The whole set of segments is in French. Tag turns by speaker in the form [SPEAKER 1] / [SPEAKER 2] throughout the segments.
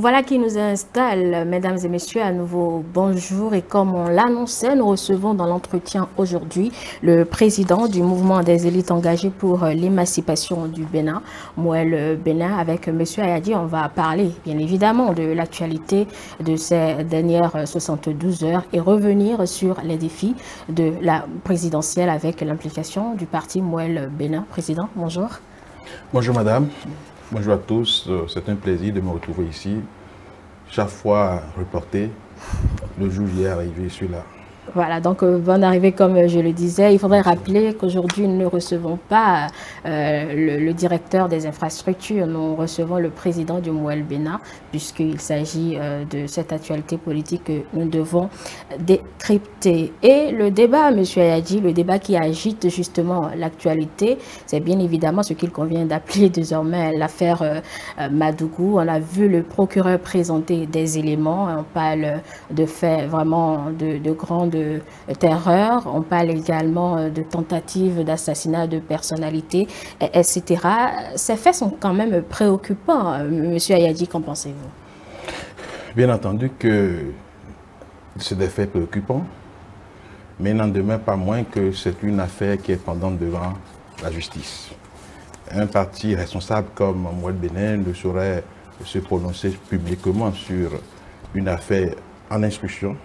[SPEAKER 1] Voilà qui nous installe, mesdames et messieurs, à nouveau bonjour. Et comme on l'annonçait, nous recevons dans l'entretien aujourd'hui le président du mouvement des élites engagées pour l'émancipation du Bénin, Mouel Bénin. Avec monsieur Ayadi, on va parler bien évidemment de l'actualité de ces dernières 72 heures et revenir sur les défis de la présidentielle avec l'implication du parti Mouel Bénin. Président, bonjour.
[SPEAKER 2] Bonjour madame. Bonjour à tous, c'est un plaisir de me retrouver ici. Chaque fois reporté, le jour J est arrivé, je suis là.
[SPEAKER 1] Voilà, donc bonne arrivée comme je le disais. Il faudrait rappeler qu'aujourd'hui nous ne recevons pas le directeur des infrastructures, nous recevons le président du Mouel Bénin, puisqu'il s'agit de cette actualité politique que nous devons décrypter. Et le débat, M. Ayadi, le débat qui agite justement l'actualité, c'est bien évidemment ce qu'il convient d'appeler désormais l'affaire Madougou. On a vu le procureur présenter des éléments, on parle de faits vraiment de grandes terreur, on parle également de tentatives d'assassinat de personnalités, etc. Ces faits sont quand même préoccupants. Monsieur Ayadi, qu'en pensez-vous?
[SPEAKER 2] Bien entendu que c'est des faits préoccupants, mais il n'en demeure pas moins que c'est une affaire qui est pendante devant la justice. Un parti responsable comme Mouel Bénin ne saurait se prononcer publiquement sur une affaire en instruction.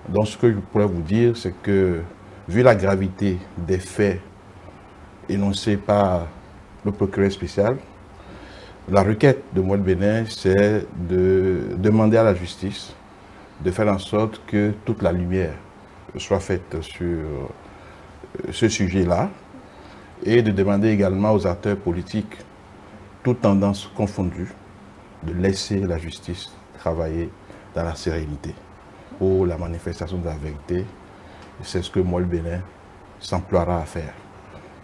[SPEAKER 2] Donc ce que je pourrais vous dire, c'est que, vu la gravité des faits énoncés par le procureur spécial, la requête de Mouel Bénin, c'est de demander à la justice de faire en sorte que toute la lumière soit faite sur ce sujet-là et de demander également aux acteurs politiques, toutes tendances confondues, de laisser la justice travailler dans la sérénité pour la manifestation de la vérité. C'est ce que Mouel Bénin s'emploiera à faire.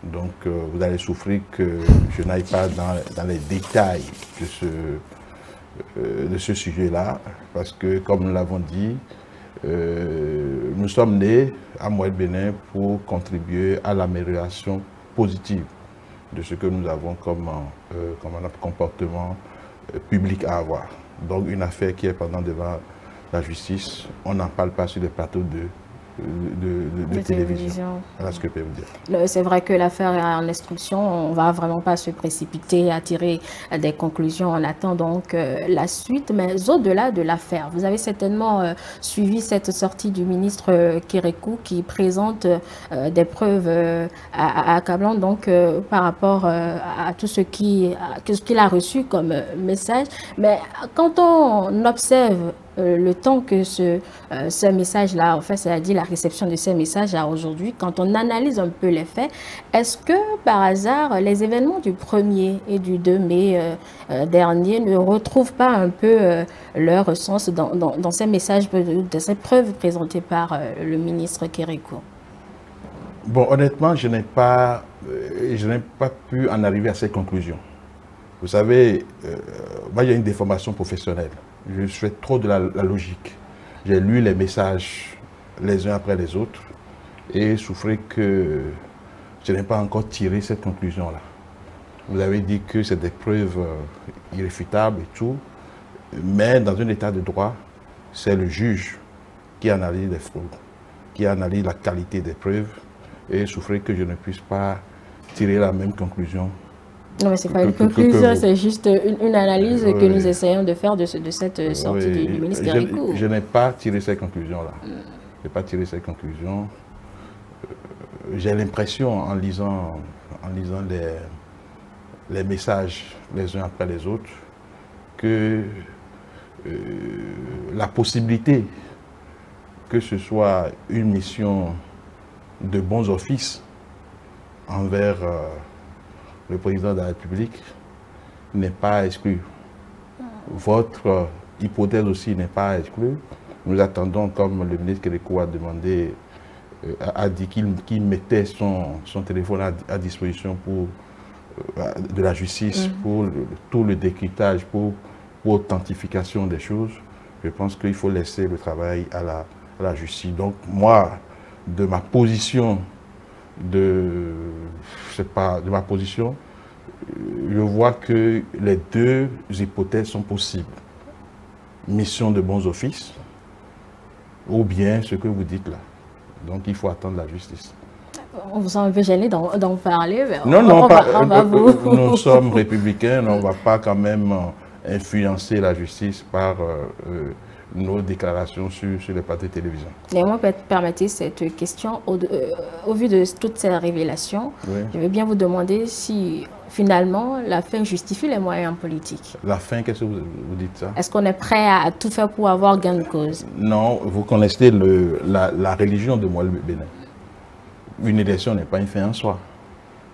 [SPEAKER 2] Donc vous allez souffrir que je n'aille pas dans les détails de ce sujet-là, parce que comme nous l'avons dit, nous sommes nés à Mouel Bénin pour contribuer à l'amélioration positive de ce que nous avons comme comportement public à avoir. Donc une affaire qui est pendant devant la justice, on n'en parle pas sur les plateaux de télévision. Voilà ce que je peux vous dire.
[SPEAKER 1] C'est vrai que l'affaire est en instruction, on ne va vraiment pas se précipiter à tirer des conclusions. On attend donc la suite, mais au-delà de l'affaire, vous avez certainement suivi cette sortie du ministre Kérékou qui présente des preuves accablantes donc, par rapport à tout ce qu'il a reçu comme message. Mais quand on observe le temps que ce message-là, en fait, c'est-à-dire la réception de ces messages à aujourd'hui, quand on analyse un peu les faits, est-ce que par hasard, les événements du 1er et du 2 mai dernier ne retrouvent pas un peu leur sens dans ces messages, de ces preuves présentées par le ministre Kérékou?
[SPEAKER 2] Bon, honnêtement, je n'ai pas pu en arriver à ces conclusions. Vous savez, moi, il y a une déformation professionnelle. Je fais trop de la logique. J'ai lu les messages les uns après les autres et souffrez que je n'ai pas encore tiré cette conclusion-là. Vous avez dit que c'est des preuves irréfutables et tout, mais dans un état de droit, c'est le juge qui analyse les fraudes, qui analyse la qualité des preuves et souffrez que je ne puisse pas tirer la même conclusion.
[SPEAKER 1] Non, mais ce n'est pas une conclusion, c'est juste une analyse que nous essayons de faire de cette sortie du ministre Kérékou.
[SPEAKER 2] Je n'ai pas tiré ces conclusions-là. Je n'ai pas tiré ces conclusions. J'ai l'impression, en lisant les messages les uns après les autres, que la possibilité que ce soit une mission de bons offices envers le président de la République n'est pas exclu. Votre hypothèse aussi n'est pas exclue. Nous attendons, comme le ministre Kérékou a demandé, a dit qu'il mettait son téléphone à disposition de la justice pour tout le décryptage, pour authentification des choses. Je pense qu'il faut laisser le travail à la justice. Donc moi, de ma position, je vois que les deux hypothèses sont possibles. mission de bons offices, ou bien ce que vous dites là. Donc il faut attendre la justice.
[SPEAKER 1] On vous sent un peu gêné d'en parler. Mais
[SPEAKER 2] non, nous sommes républicains, on ne va pas quand même influencer la justice par nos déclarations sur les plateaux de télévision.
[SPEAKER 1] Néanmoins, permettez cette question, au vu de toutes ces révélations, oui. Je vais bien vous demander si finalement la fin justifie les moyens politiques.
[SPEAKER 2] La fin, qu'est-ce que vous dites ça?
[SPEAKER 1] Est-ce qu'on est prêt à tout faire pour avoir gain de cause?
[SPEAKER 2] Non, vous connaissez la religion de Moelle Bénin. Une élection n'est pas une fin en soi.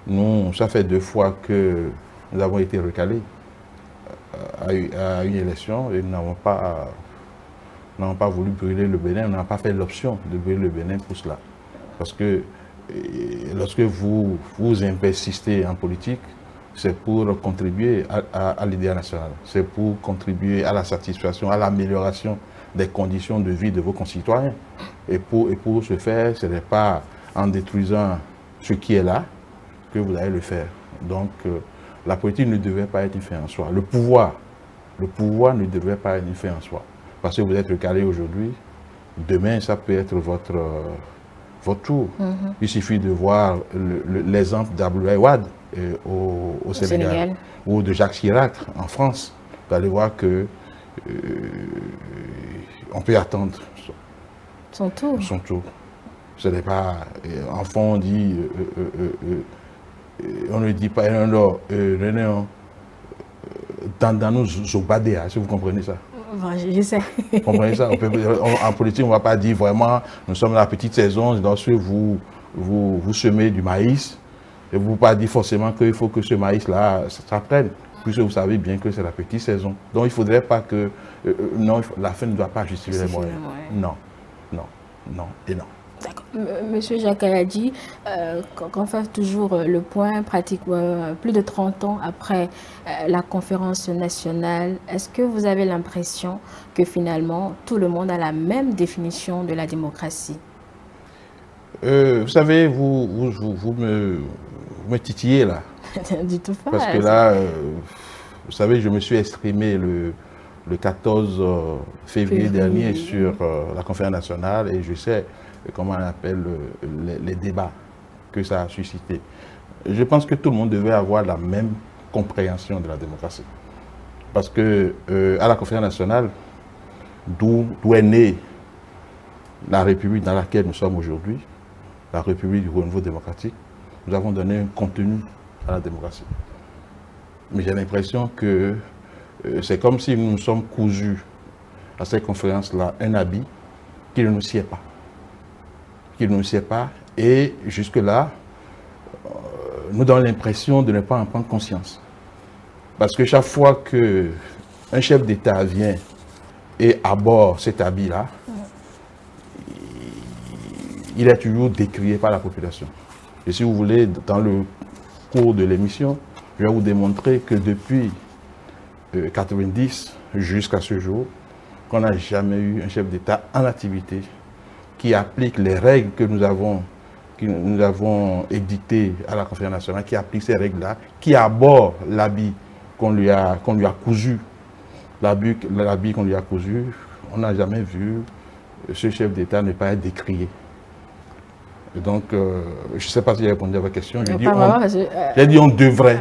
[SPEAKER 2] Nous, ça fait 2 fois que nous avons été recalés à une élection et nous n'avons pas voulu brûler le Bénin, on n'a pas fait l'option de brûler le Bénin pour cela. Parce que lorsque vous investissez en politique, c'est pour contribuer à l'idée nationale, c'est pour contribuer à la satisfaction, à l'amélioration des conditions de vie de vos concitoyens. Et pour ce faire, ce n'est pas en détruisant ce qui est là que vous allez le faire. Donc, la politique ne devait pas être une fin en soi. Le pouvoir ne devait pas être une fin en soi. Parce que vous êtes recalé aujourd'hui, demain, ça peut être votre tour. Il suffit de voir l'exemple d'Abdoulaye Wade au Sénégal, ou de Jacques Chirac en France. Vous allez voir que on peut attendre
[SPEAKER 1] son tour.
[SPEAKER 2] Ce n'est pas, enfant, on dit, on ne dit pas, dans nos Zobadéa, si vous comprenez ça.
[SPEAKER 1] Je sais.
[SPEAKER 2] Vous comprenez ça? En politique, on ne va pas dire vraiment, nous sommes dans la petite saison, lorsque vous semez du maïs, et vous ne pouvez pas dire forcément qu'il faut que ce maïs-là, ça prenne, puisque vous savez bien que c'est la petite saison. Donc il ne faudrait pas que, non, la fin ne doit pas justifier les moyens. Non, non, non et non.
[SPEAKER 1] D'accord. Monsieur Jacques Kayadji, qu'on fait toujours le point, pratiquement plus de 30 ans après la conférence nationale, est-ce que vous avez l'impression que finalement tout le monde a la même définition de la démocratie?
[SPEAKER 2] Vous savez, vous me titillez là.
[SPEAKER 1] Du tout pas.
[SPEAKER 2] Parce que là, vous savez, je me suis exprimé le 14 février dernier sur la conférence nationale et je sais comment on appelle les débats que ça a suscité. Je pense que tout le monde devait avoir la même compréhension de la démocratie. Parce que à la conférence nationale, d'où est née la République dans laquelle nous sommes aujourd'hui, la République du renouveau démocratique, nous avons donné un contenu à la démocratie. Mais j'ai l'impression que c'est comme si nous nous sommes cousus à cette conférence-là un habit qui ne nous sied pas. Qui ne nous sied pas. Et jusque-là, nous donnons l'impression de ne pas en prendre conscience. Parce que chaque fois qu'un chef d'État vient et aborde cet habit-là, il est toujours décrié par la population. Et si vous voulez, dans le cours de l'émission, je vais vous démontrer que depuis 1990 jusqu'à ce jour, qu'on n'a jamais eu un chef d'État en activité qui applique les règles que nous avons édictées à la conférence nationale, qui applique ces règles-là, qui aborde l'habit qu'on lui a cousu, l'habit qu'on lui a cousu. On n'a jamais vu ce chef d'État ne pas être décrié. Et donc, je ne sais pas si j'ai répondu à votre question. J'ai dit on devrait.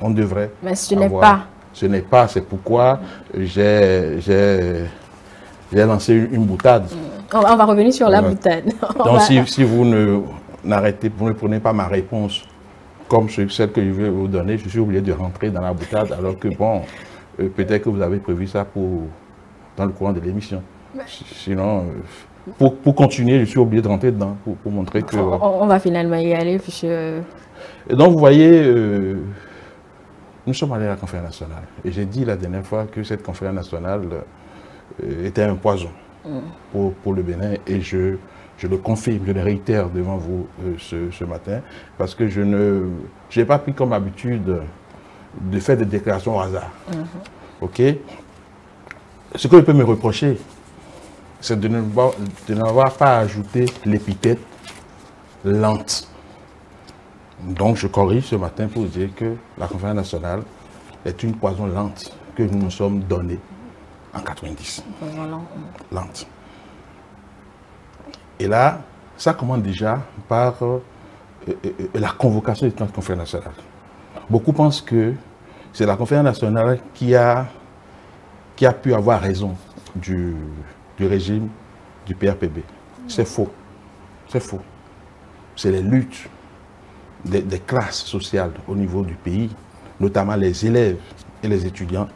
[SPEAKER 2] On devrait.
[SPEAKER 1] Mais ce n'est pas.
[SPEAKER 2] Ce n'est pas, c'est pourquoi j'ai lancé une boutade.
[SPEAKER 1] On va revenir sur la boutade.
[SPEAKER 2] Donc si vous ne prenez pas ma réponse comme celle que je vais vous donner, je suis obligé de rentrer dans la boutade alors que bon, peut-être que vous avez prévu ça dans le courant de l'émission. Sinon, pour continuer, je suis obligé de rentrer dedans pour montrer que...
[SPEAKER 1] On va finalement y aller. Puisque...
[SPEAKER 2] Et donc vous voyez... nous sommes allés à la conférence nationale et j'ai dit la dernière fois que cette conférence nationale était un poison pour le Bénin et je le confirme, je le réitère devant vous ce matin parce que je n'ai pas pris comme habitude de faire des déclarations au hasard. Ok? Ce que je peux me reprocher, c'est de n'avoir pas ajouté l'épithète lente. Donc je corrige ce matin pour dire que la conférence nationale est une poison lente que nous nous sommes donnée en 90.
[SPEAKER 1] Voilà.
[SPEAKER 2] Lente. Et là, ça commence déjà par la convocation de la conférence nationale. Beaucoup pensent que c'est la conférence nationale qui a pu avoir raison du régime du PRPB. C'est faux. C'est faux. C'est les luttes des classes sociales au niveau du pays, notamment les élèves et les étudiants,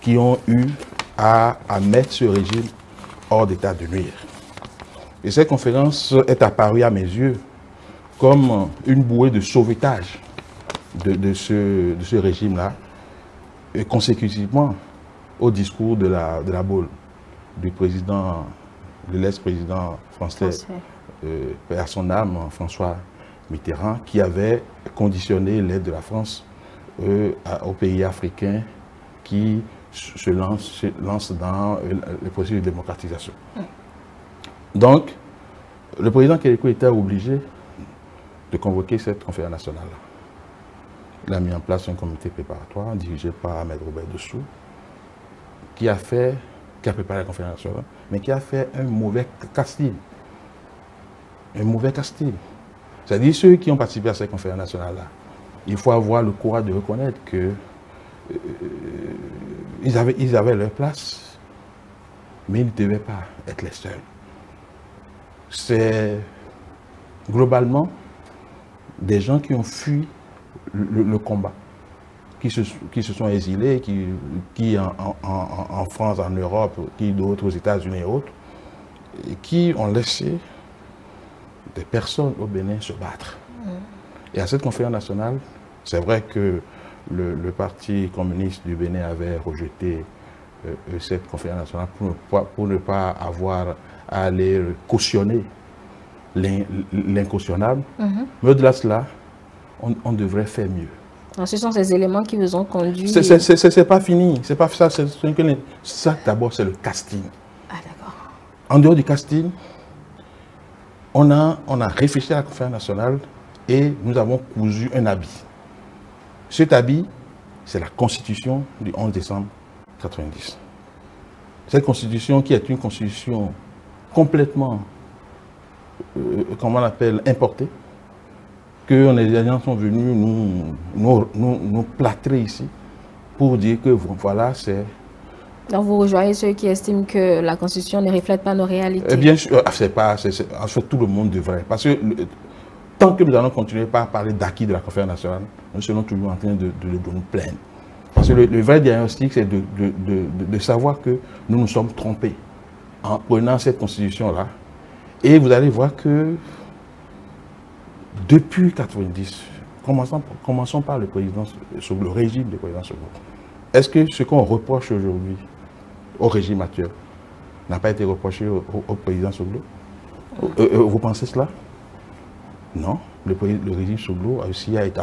[SPEAKER 2] qui ont eu à mettre ce régime hors d'état de nuire. Et cette conférence est apparue à mes yeux comme une bouée de sauvetage de ce régime-là, et consécutivement au discours de la Baule, du président, de l'ex-président français, à son âme, François Mitterrand, qui avait conditionné l'aide de la France aux pays africains qui se lancent dans le processus de démocratisation. Donc, le président Kérékou était obligé de convoquer cette conférence nationale. Il a mis en place un comité préparatoire dirigé par Ahmed Robert Dessous, qui a préparé la conférence nationale, mais qui a fait un mauvais casting. Un mauvais casting. C'est-à-dire ceux qui ont participé à cette conférence nationale-là, il faut avoir le courage de reconnaître que ils avaient leur place, mais ils ne devaient pas être les seuls. C'est globalement des gens qui ont fui le combat, qui se sont exilés, qui en France, en Europe, qui d'autres aux États-Unis et autres, et qui ont laissé des personnes au Bénin se battre. Et à cette conférence nationale, c'est vrai que le Parti communiste du Bénin avait rejeté cette conférence nationale pour ne pas avoir à aller cautionner l'incautionnable. Mais au-delà de cela, on devrait faire mieux.
[SPEAKER 1] Alors, ce sont ces éléments qui vous ont conduit...
[SPEAKER 2] C'est pas fini, c'est pas ça. Ça d'abord, c'est le casting.
[SPEAKER 1] Ah, d'accord.
[SPEAKER 2] En dehors du casting, on a réfléchi à la conférence nationale et nous avons cousu un habit. Cet habit, c'est la constitution du 11 décembre 1990. Cette constitution qui est une constitution complètement, comment on appelle, importée, que les gens sont venus nous plâtrer ici pour dire que voilà, c'est...
[SPEAKER 1] Donc vous rejoignez ceux qui estiment que la Constitution ne reflète pas nos réalités.
[SPEAKER 2] Bien sûr, en fait, tout le monde devrait. Parce que tant que nous allons continuer par parler d'acquis de la conférence nationale, nous serons toujours en train de nous plaindre. Parce que le vrai diagnostic, c'est de savoir que nous nous sommes trompés en prenant cette constitution-là. Et vous allez voir que depuis 1990, commençons par le régime du président Soglo. Est-ce que ce qu'on reproche aujourd'hui au régime actuel n'a pas été reproché au président Soglo? Vous pensez cela? Non. Le régime Soglo a aussi été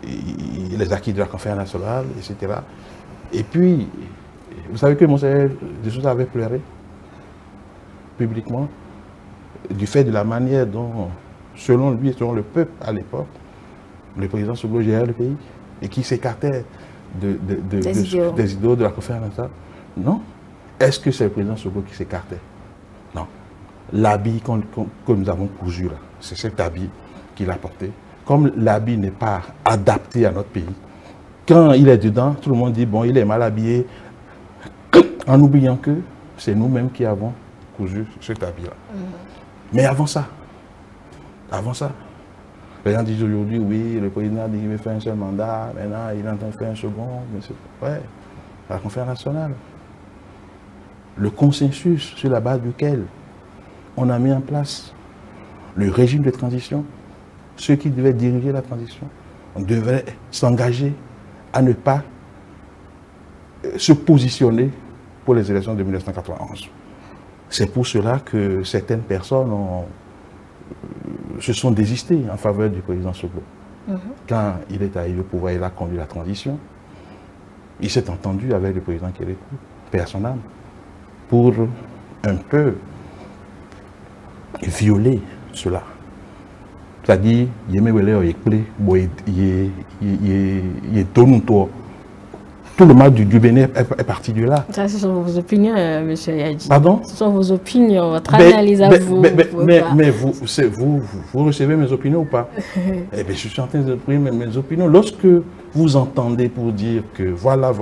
[SPEAKER 2] les acquis de la conférence nationale, etc. Et puis, vous savez que Monseigneur Dessous avait pleuré publiquement du fait de la manière dont, selon lui et selon le peuple à l'époque, le président Soglo gérait le pays et qui s'écartait des idéaux de la conférence nationale. Non. Est-ce que c'est le président Soglo qui s'écartait? Non. L'habit que nous avons cousu là, c'est cet habit qu'il a porté. Comme l'habit n'est pas adapté à notre pays, quand il est dedans, tout le monde dit, bon, il est mal habillé, en oubliant que c'est nous-mêmes qui avons cousu cet habit-là. Mais avant ça, les gens disent aujourd'hui, oui, le président dit qu'il veut faire un seul mandat, maintenant il est en train de faire un second, mais c'est ouais, la conférence nationale. Le consensus sur la base duquel on a mis en place le régime de transition, ceux qui devaient diriger la transition, on devait s'engager à ne pas se positionner pour les élections de 1991. C'est pour cela que certaines personnes se sont désistées en faveur du président Soglo. Quand il est arrivé au pouvoir, il a conduit la transition. Il s'est entendu avec le président Kérékou, paix à son âme, pour un peu violer cela. C'est-à-dire, il y a Tout le mal du Bénin est parti de là.
[SPEAKER 1] Ça, ce sont vos opinions, M. Yadji.
[SPEAKER 2] Pardon?
[SPEAKER 1] Ce sont vos opinions, votre analyse à vous.
[SPEAKER 2] Mais vous recevez mes opinions ou pas? Eh bien, je suis en train de exprimer mes opinions. Lorsque vous entendez pour dire que voilà,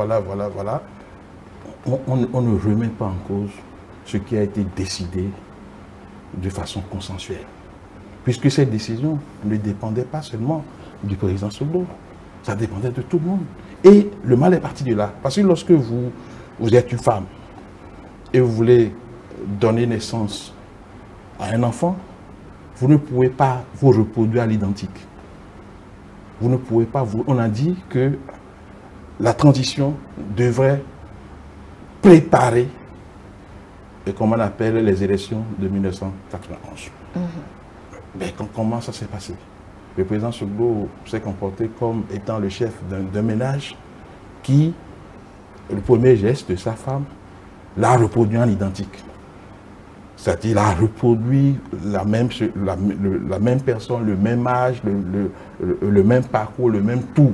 [SPEAKER 2] on ne remet pas en cause ce qui a été décidé de façon consensuelle. Puisque cette décision ne dépendait pas seulement du président Soglo, ça dépendait de tout le monde. Et le mal est parti de là. Parce que lorsque vous êtes une femme et vous voulez donner naissance à un enfant, vous ne pouvez pas vous reproduire à l'identique. Vous ne pouvez pas vous... On a dit que la transition devrait préparer, comme on appelle les élections de 1991. Mais comment ça s'est passé? Le président Soglo s'est comporté comme étant le chef d'un ménage qui, le premier geste de sa femme, l'a reproduit en identique. C'est-à-dire qu'il a reproduit la même personne, le même âge, le même parcours, le même tout.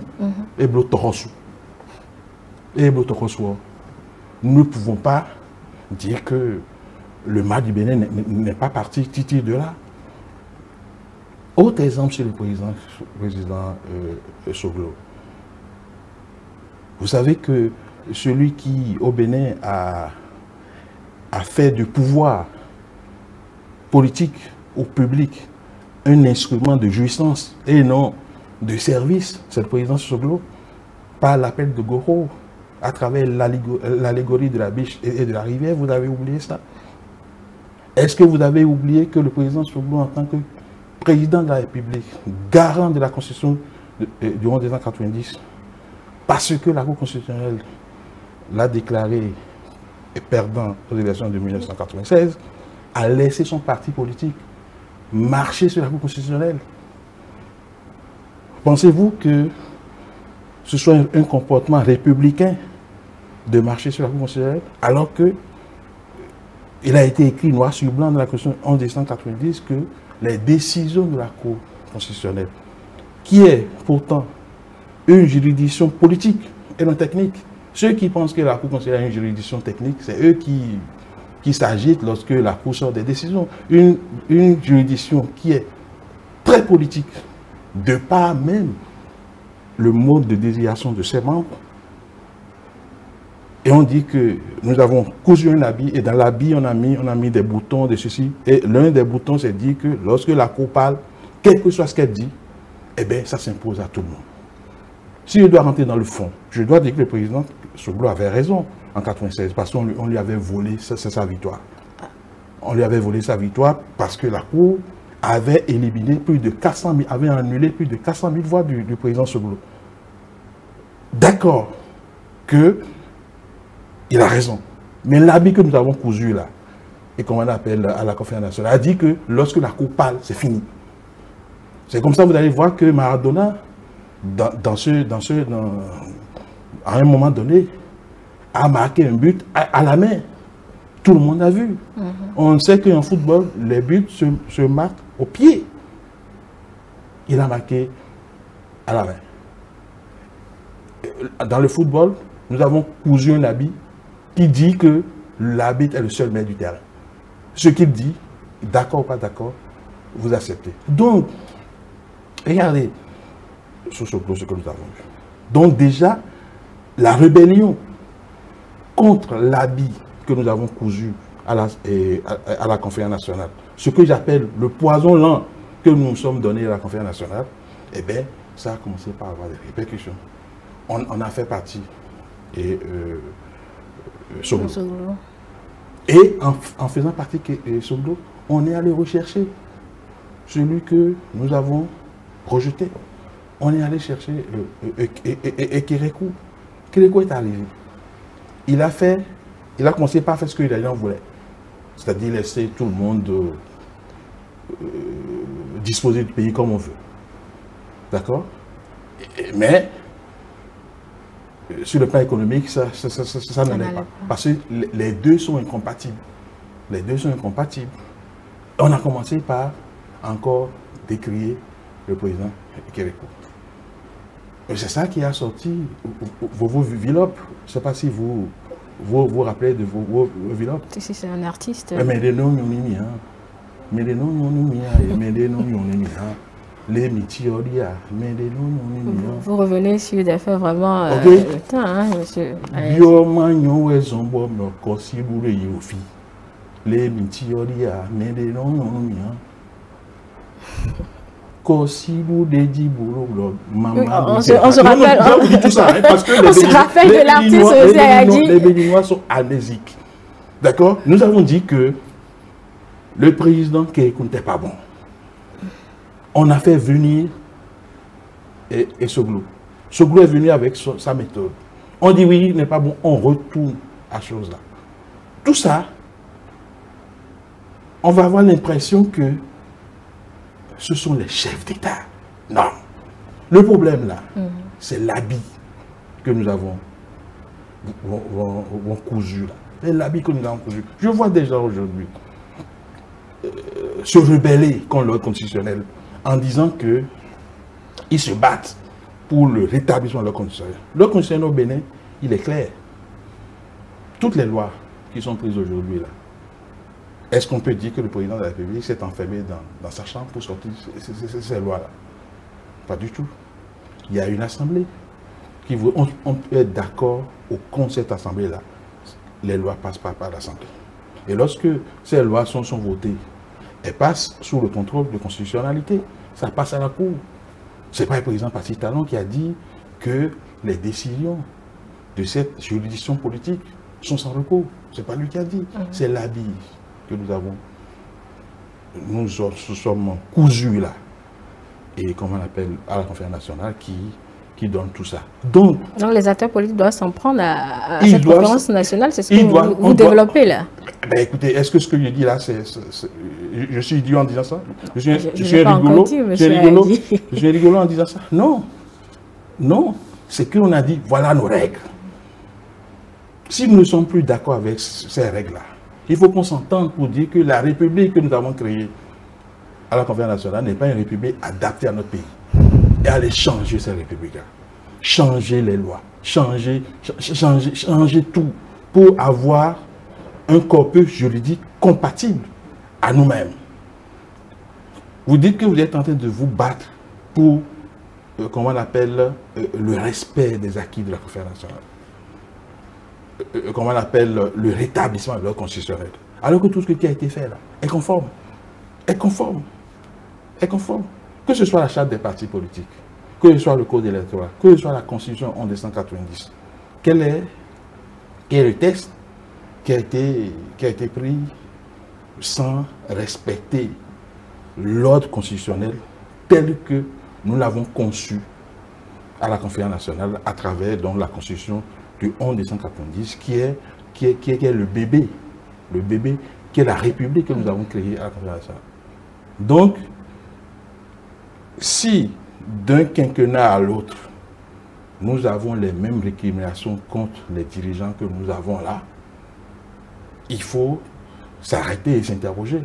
[SPEAKER 2] Et Blotorosu. Nous ne pouvons pas dire que le mal du Bénin n'est pas parti titi de là. Autre exemple chez le président Soglo. Vous savez que celui qui, au Bénin, a fait du pouvoir politique au public un instrument de jouissance et non de service, c'est le président Soglo, par l'appel de Goro, à travers l'allégorie de la biche et de la rivière. Vous avez oublié ça? Est-ce que vous avez oublié que le président Soglo, en tant que président de la République, garant de la Constitution du 11 décembre 1990, parce que la Cour constitutionnelle l'a déclaré perdant aux élections de 1996, a laissé son parti politique marcher sur la Cour constitutionnelle? Pensez-vous que ce soit un comportement républicain de marcher sur la Cour constitutionnelle alors que il a été écrit noir sur blanc dans la Constitution 11 décembre 1990 que les décisions de la Cour constitutionnelle, qui est pourtant une juridiction politique et non technique. Ceux qui pensent que la Cour constitutionnelle est une juridiction technique, c'est eux qui s'agitent lorsque la Cour sort des décisions. Une juridiction qui est très politique, de par même le mode de désignation de ses membres. Et on dit que nous avons cousu un habit et dans l'habit on a mis des boutons, de ceci. Et l'un des boutons c'est dit que lorsque la Cour parle, quel que soit ce qu'elle dit, eh bien ça s'impose à tout le monde. Si je dois rentrer dans le fond, je dois dire que le président Soglo avait raison en 1996 parce qu'on lui avait volé sa victoire. On lui avait volé sa victoire parce que la Cour avait éliminé plus de 400 000, avait annulé plus de 400 000 voix du président Soglo. D'accord que il a raison. Mais l'habit que nous avons cousu là, et qu'on appelle à la conférence nationale, a dit que lorsque la Cour parle, c'est fini. C'est comme ça que vous allez voir que Maradona, à un moment donné, a marqué un but à la main. Tout le monde a vu. On sait qu'en football, les buts se marquent au pied. Il a marqué à la main. Dans le football, nous avons cousu un habit qui dit que l'arbitre est le seul maître du terrain. Ce qu'il dit, d'accord ou pas d'accord, vous acceptez. Donc, regardez sur ce que nous avons vu. Donc déjà, la rébellion contre l'habit que nous avons cousu à la conférence nationale, ce que j'appelle le poison lent que nous nous sommes donné à la conférence nationale, eh bien, ça a commencé par avoir des répercussions. On a fait partie et Soglo. Et en faisant partie de Soglo, on est allé rechercher celui que nous avons rejeté. On est allé chercher Kérékou. Kérékou est arrivé. Il a commencé par faire ce que les gens voulaient. C'est-à-dire laisser tout le monde disposer du pays comme on veut. D'accord? Mais sur le plan économique, ça n'allait pas. Parce que les deux sont incompatibles. Les deux sont incompatibles. On a commencé par encore décrier le président Kérékou. C'est ça qui a sorti vos Villop. Je ne sais pas si vous vous rappelez de vos Villop.
[SPEAKER 1] Si c'est un artiste.
[SPEAKER 2] Mais des noms, mais des noms, mais des noms, les métiers, mais des noms,
[SPEAKER 1] vous revenez sur des faits vraiment
[SPEAKER 2] le
[SPEAKER 1] temps, hein, monsieur.
[SPEAKER 2] Les métiers, mais des noms, on
[SPEAKER 1] se rappelle, on se rappelle de l'artiste aussi, a dit.
[SPEAKER 2] Les Béninois sont amnésiques. D'accord? Nous avons dit que le président Kékou n'était pas bon. On a fait venir Soglo. Soglo est venu avec sa méthode. On dit oui, il n'est pas bon, on retourne à chose là. Tout ça, on va avoir l'impression que ce sont les chefs d'État. Non. Le problème là, c'est l'habit que nous avons cousu là. L'habit que nous avons cousu. Je vois des gens aujourd'hui se rebeller contre l'ordre constitutionnel en disant qu'ils se battent pour le rétablissement de l'ordre constitutionnel. L'ordre constitutionnel au Bénin, il est clair. Toutes les lois qui sont prises aujourd'hui là, est-ce qu'on peut dire que le président de la République s'est enfermé dans sa chambre pour sortir ces lois-là? Pas du tout. Il y a une assemblée qui veut, on peut être d'accord au compte de cette assemblée-là. Les lois passent par l'assemblée. Et lorsque ces lois sont votées, elles passent sous le contrôle de constitutionnalité. Ça passe à la Cour. Ce n'est pas le président Patrice Talon qui a dit que les décisions de cette juridiction politique sont sans recours. Ce n'est pas lui qui a dit. C'est l'habit que nous sommes cousus là, et comment on appelle, à la conférence nationale qui donne tout ça. Donc
[SPEAKER 1] les acteurs politiques doivent s'en prendre à cette conférence nationale, c'est ce que vous développez là.
[SPEAKER 2] Ben écoutez, est-ce que ce que je dis là, je suis idiot en disant ça? Je suis rigolo? Je suis rigolo en disant ça? Non. Non. C'est qu'on a dit, voilà nos règles. Si nous ne sommes plus d'accord avec ces règles-là, il faut qu'on s'entende pour dire que la République que nous avons créée à la conférence nationale n'est pas une République adaptée à notre pays. Et aller changer cette République-là. Changer les lois. Changer tout pour avoir un corpus juridique compatible à nous-mêmes. Vous dites que vous êtes en train de vous battre pour, comment on appelle, le respect des acquis de la conférence nationale. Comment on appelle, le rétablissement de l'ordre constitutionnel. Alors que tout ce qui a été fait là est conforme. Est conforme. Est conforme. Que ce soit la charte des partis politiques, que ce soit le code électoral, que ce soit la constitution en 1990. Quel est le texte qui a été pris sans respecter l'ordre constitutionnel tel que nous l'avons conçu à la conférence nationale à travers donc, la constitution du 11 décembre 1990 qui est le bébé qui est la République que nous avons créée à la conférence nationale. Donc, si d'un quinquennat à l'autre, nous avons les mêmes récriminations contre les dirigeants que nous avons là, il faut s'arrêter et s'interroger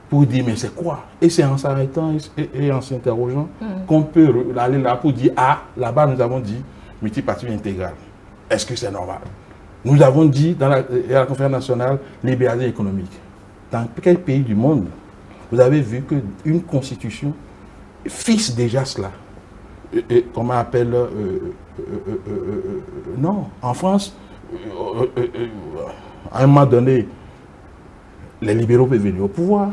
[SPEAKER 2] pour dire mais c'est quoi? Et c'est en s'arrêtant et en s'interrogeant qu'on peut aller là pour dire ah, là-bas nous avons dit multipartisme intégral. Est-ce que c'est normal? Nous avons dit dans la conférence nationale libéralisme économique. Dans quel pays du monde vous avez vu qu'une constitution fixe déjà cela? Comment on appelle non, en France, à un moment donné, les libéraux peuvent venir au pouvoir.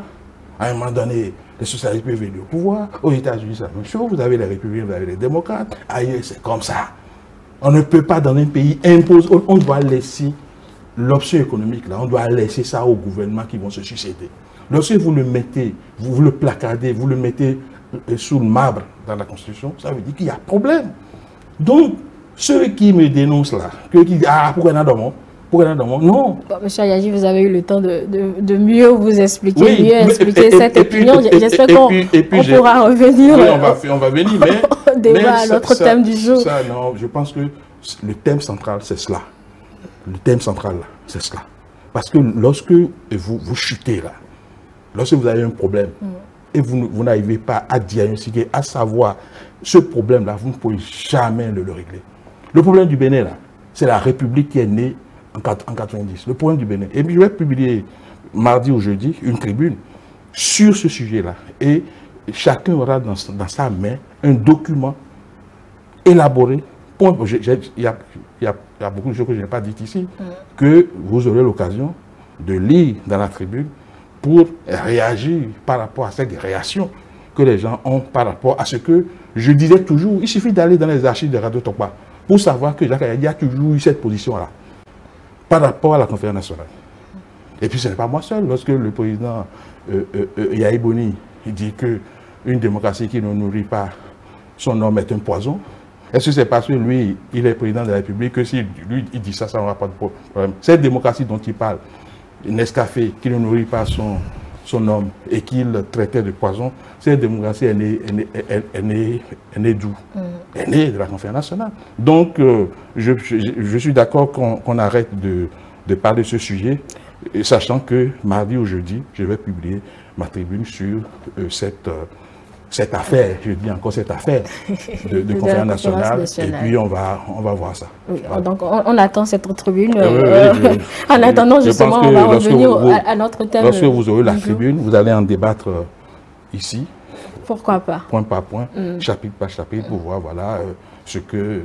[SPEAKER 2] À un moment donné, les socialistes peuvent venir au pouvoir. Aux États-Unis, c'est la même chose. Vous avez les républicains, vous avez les démocrates. Ailleurs, c'est comme ça. On ne peut pas, dans un pays, imposer. On doit laisser l'option économique, là. On doit laisser ça aux gouvernements qui vont se succéder. Lorsque vous le mettez, vous le placardez, vous le mettez sous le marbre dans la Constitution, ça veut dire qu'il y a problème. Donc, ceux qui me dénoncent là, qui disent ah, pourquoi il y en a dans mon non.
[SPEAKER 1] Bon, monsieur Ayadji, vous avez eu le temps de mieux vous expliquer, oui, mieux expliquer cette opinion. J'espère qu'on pourra revenir.
[SPEAKER 2] Oui, on va venir, mais
[SPEAKER 1] débat à notre thème du jour.
[SPEAKER 2] Ça, non, je pense que le thème central, c'est cela. Le thème central, c'est cela. Parce que lorsque vous chutez là, lorsque vous avez un problème, et vous n'arrivez pas à diagnostiquer, à savoir ce problème-là, vous ne pouvez jamais le régler. Le problème du Bénin, là, c'est la République qui est née en 90. Le problème du Bénin. Et puis, je vais publier mardi ou jeudi une tribune sur ce sujet-là. Et chacun aura dans sa main un document élaboré. Il y a beaucoup de choses que je n'ai pas dites ici, que vous aurez l'occasion de lire dans la tribune pour réagir par rapport à cette réaction que les gens ont par rapport à ce que je disais toujours. Il suffit d'aller dans les archives de Radio Tokpa pour savoir que Jacques Ayadi a toujours eu cette position-là par rapport à la conférence nationale. Et puis ce n'est pas moi seul. Lorsque le président Yahi Boni dit qu'une démocratie qui ne nourrit pas son homme est un poison, est-ce que c'est parce que lui, il est président de la République que si lui, il dit ça, ça n'aura pas de problème? Cette démocratie dont il parle, Nescafé, qui ne nourrit pas son homme et qu'il traitait de poison, cette démocratie est née d'où? Elle est née de la conférence nationale. Donc, je suis d'accord qu'on arrête de parler de ce sujet, sachant que mardi ou jeudi, je vais publier ma tribune sur cette affaire, je dis encore cette affaire de conférence nationale, et puis on va voir ça.
[SPEAKER 1] Oui, voilà. Donc on attend cette tribune. En attendant, justement, on va revenir à notre thème.
[SPEAKER 2] Lorsque vous aurez la tribune, vous allez en débattre ici.
[SPEAKER 1] Pourquoi pas?
[SPEAKER 2] Point par point, chapitre par chapitre, pour voir voilà, ce que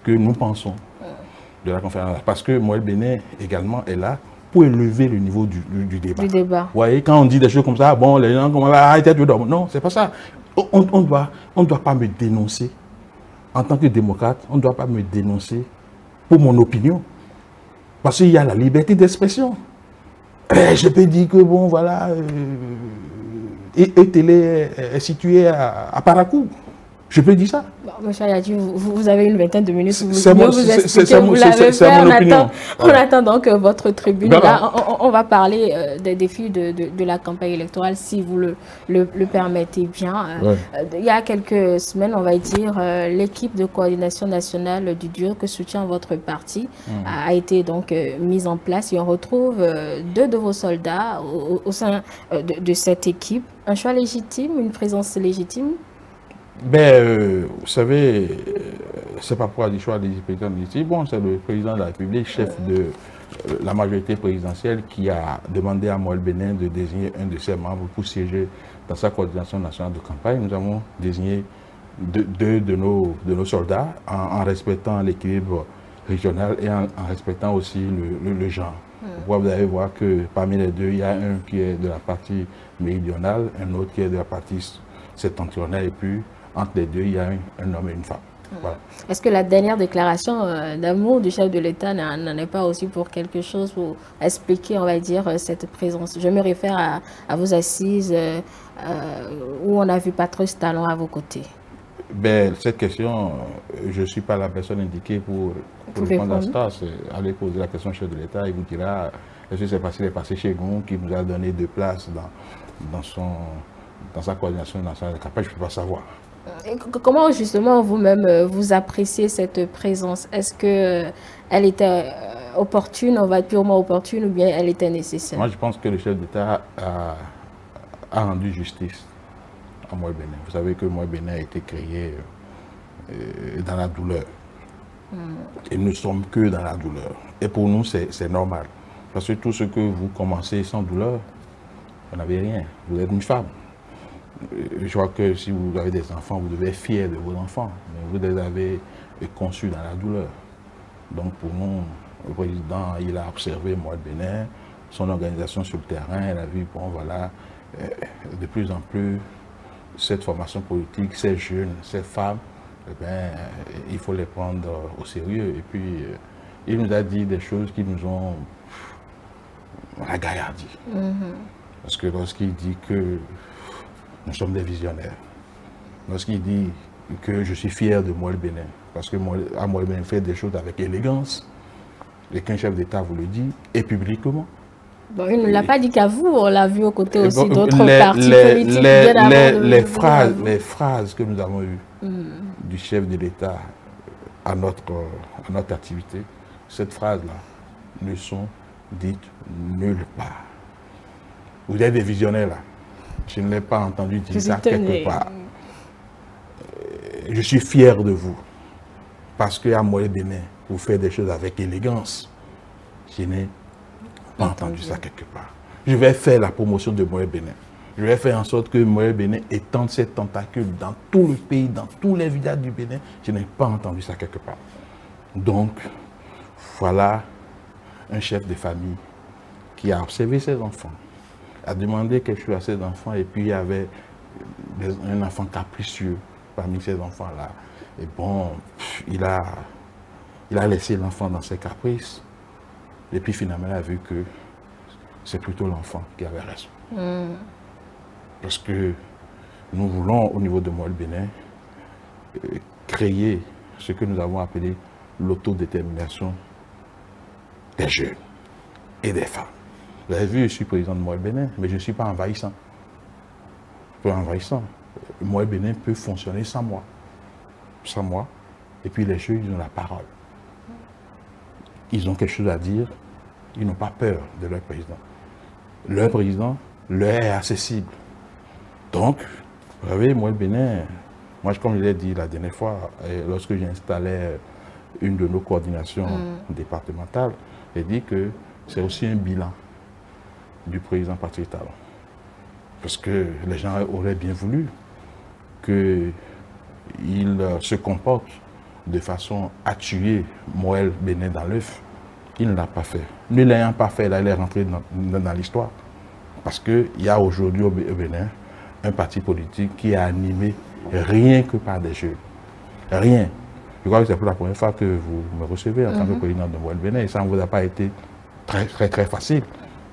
[SPEAKER 2] nous pensons de la conférence. Parce que Moël Bénin également est là pour élever le niveau du débat. Vous voyez, quand on dit des choses comme ça, bon, les gens vont arrêter de dormir. Non, c'est pas ça. On doit pas me dénoncer. En tant que démocrate, on ne doit pas me dénoncer pour mon opinion. Parce qu'il y a la liberté d'expression. Je peux dire que, bon, voilà, télé est situé à Parakou. Je peux dire ça.
[SPEAKER 1] Bon, monsieur Ayadi, vous avez une vingtaine de minutes.
[SPEAKER 2] C'est mon opinion.
[SPEAKER 1] On attend donc votre tribune. Là, on va parler des défis de la campagne électorale, si vous le permettez bien. Il y a quelques semaines, on va dire, l'équipe de coordination nationale du DUR que soutient votre parti a été donc mise en place. Et on retrouve 2 de vos soldats au sein de cette équipe. Un choix légitime, une présence légitime?
[SPEAKER 2] Ben, vous savez, c'est pas pour du choix des présidents ici. Bon, c'est le président de la République, chef de la majorité présidentielle, qui a demandé à Moël Bénin de désigner un de ses membres pour siéger dans sa coordination nationale de campagne. Nous avons désigné deux de nos soldats en respectant l'équilibre régional et en respectant aussi le genre. Vous allez voir que parmi les deux, il y a un qui est de la partie méridionale, un autre qui est de la partie septentrionale, et puis entre les deux, il y a un homme et une femme. Voilà.
[SPEAKER 1] Est-ce que la dernière déclaration d'amour du chef de l'État n'en est pas aussi pour quelque chose, pour expliquer, on va dire, cette présence? Je me réfère à vos assises où on a vu Patrice Talon à vos côtés.
[SPEAKER 2] Ben, cette question, je ne suis pas la personne indiquée pour répondre à ça. Allez poser la question au chef de l'État, il vous dira est-ce que c'est parce qu'il est passé chez Gon qui nous a donné 2 places dans sa coordination nationale de campagne, je ne peux pas savoir.
[SPEAKER 1] Et comment justement vous-même vous appréciez cette présence? Est-ce qu'elle était opportune, on va être purement opportune, ou bien elle était nécessaire?
[SPEAKER 2] Moi je pense que le chef d'État a rendu justice à Moël Bénin. Vous savez que Moël Bénin a été créé dans la douleur. Et nous ne sommes que dans la douleur. Et pour nous c'est normal. Parce que tout ce que vous commencez sans douleur, vous n'avez rien. Vous êtes une femme. Je crois que si vous avez des enfants, vous devez être fier de vos enfants. Mais vous les avez conçus dans la douleur. Donc pour nous, le président, il a observé Moël Bénin, son organisation sur le terrain, elle a vu, bon voilà, de plus en plus, cette formation politique, ces jeunes, ces femmes, eh bien, il faut les prendre au sérieux. Et puis, il nous a dit des choses qui nous ont la gaillardie. Parce que lorsqu'il dit que nous sommes des visionnaires, lorsqu'il dit que je suis fier de Moël Bénin, parce que Moël Bénin fait des choses avec élégance, et qu'un chef d'État vous le dit, et publiquement.
[SPEAKER 1] Bon, il ne l'a pas dit qu'à vous, on l'a vu aux côtés aussi d'autres partis politiques.
[SPEAKER 2] Les phrases que nous avons eues du chef de l'État à notre activité, cette phrase-là ne sont dites nulle part. Vous êtes des visionnaires là. Je ne l'ai pas entendu dire ça quelque part. je suis fier de vous. Parce qu'à Moël Bénin, vous faites des choses avec élégance. Je n'ai pas entendu ça quelque part. Je vais faire la promotion de Moël Bénin. Je vais faire en sorte que Moël Bénin étende ses tentacules dans tout le pays, dans tous les villages du Bénin. Je n'ai pas entendu ça quelque part. Donc, voilà un chef de famille qui a observé ses enfants, a demandé quelque chose à ses enfants, et puis il y avait un enfant capricieux parmi ces enfants-là. Et bon, il a laissé l'enfant dans ses caprices, et puis finalement il a vu que c'est plutôt l'enfant qui avait raison. Parce que nous voulons, au niveau de Moël Bénin, créer ce que nous avons appelé l'autodétermination des jeunes et des femmes. Vous avez vu, je suis président de Moël Bénin, mais je ne suis pas envahissant. Pas envahissant. Moël Bénin peut fonctionner sans moi. Sans moi. Et puis les jeunes, ils ont la parole. Ils ont quelque chose à dire. Ils n'ont pas peur de leur président. Leur président leur est accessible. Donc, vous savez, Moël Bénin, moi, comme je l'ai dit la dernière fois, lorsque j'ai installé une de nos coordinations départementales, j'ai dit que c'est aussi un bilan du président Patrice Talon. Parce que les gens auraient bien voulu qu'il se comporte de façon à tuer Moël Bénin dans l'œuf. Il ne l'a pas fait. Ne l'ayant pas fait, là, il est rentré dans l'histoire. Parce qu'il y a aujourd'hui au Bénin un parti politique qui est animé rien que par des jeunes. Rien. Je crois que c'est pour la première fois que vous me recevez en tant que président de Moël Bénin, et ça ne vous a pas été très facile.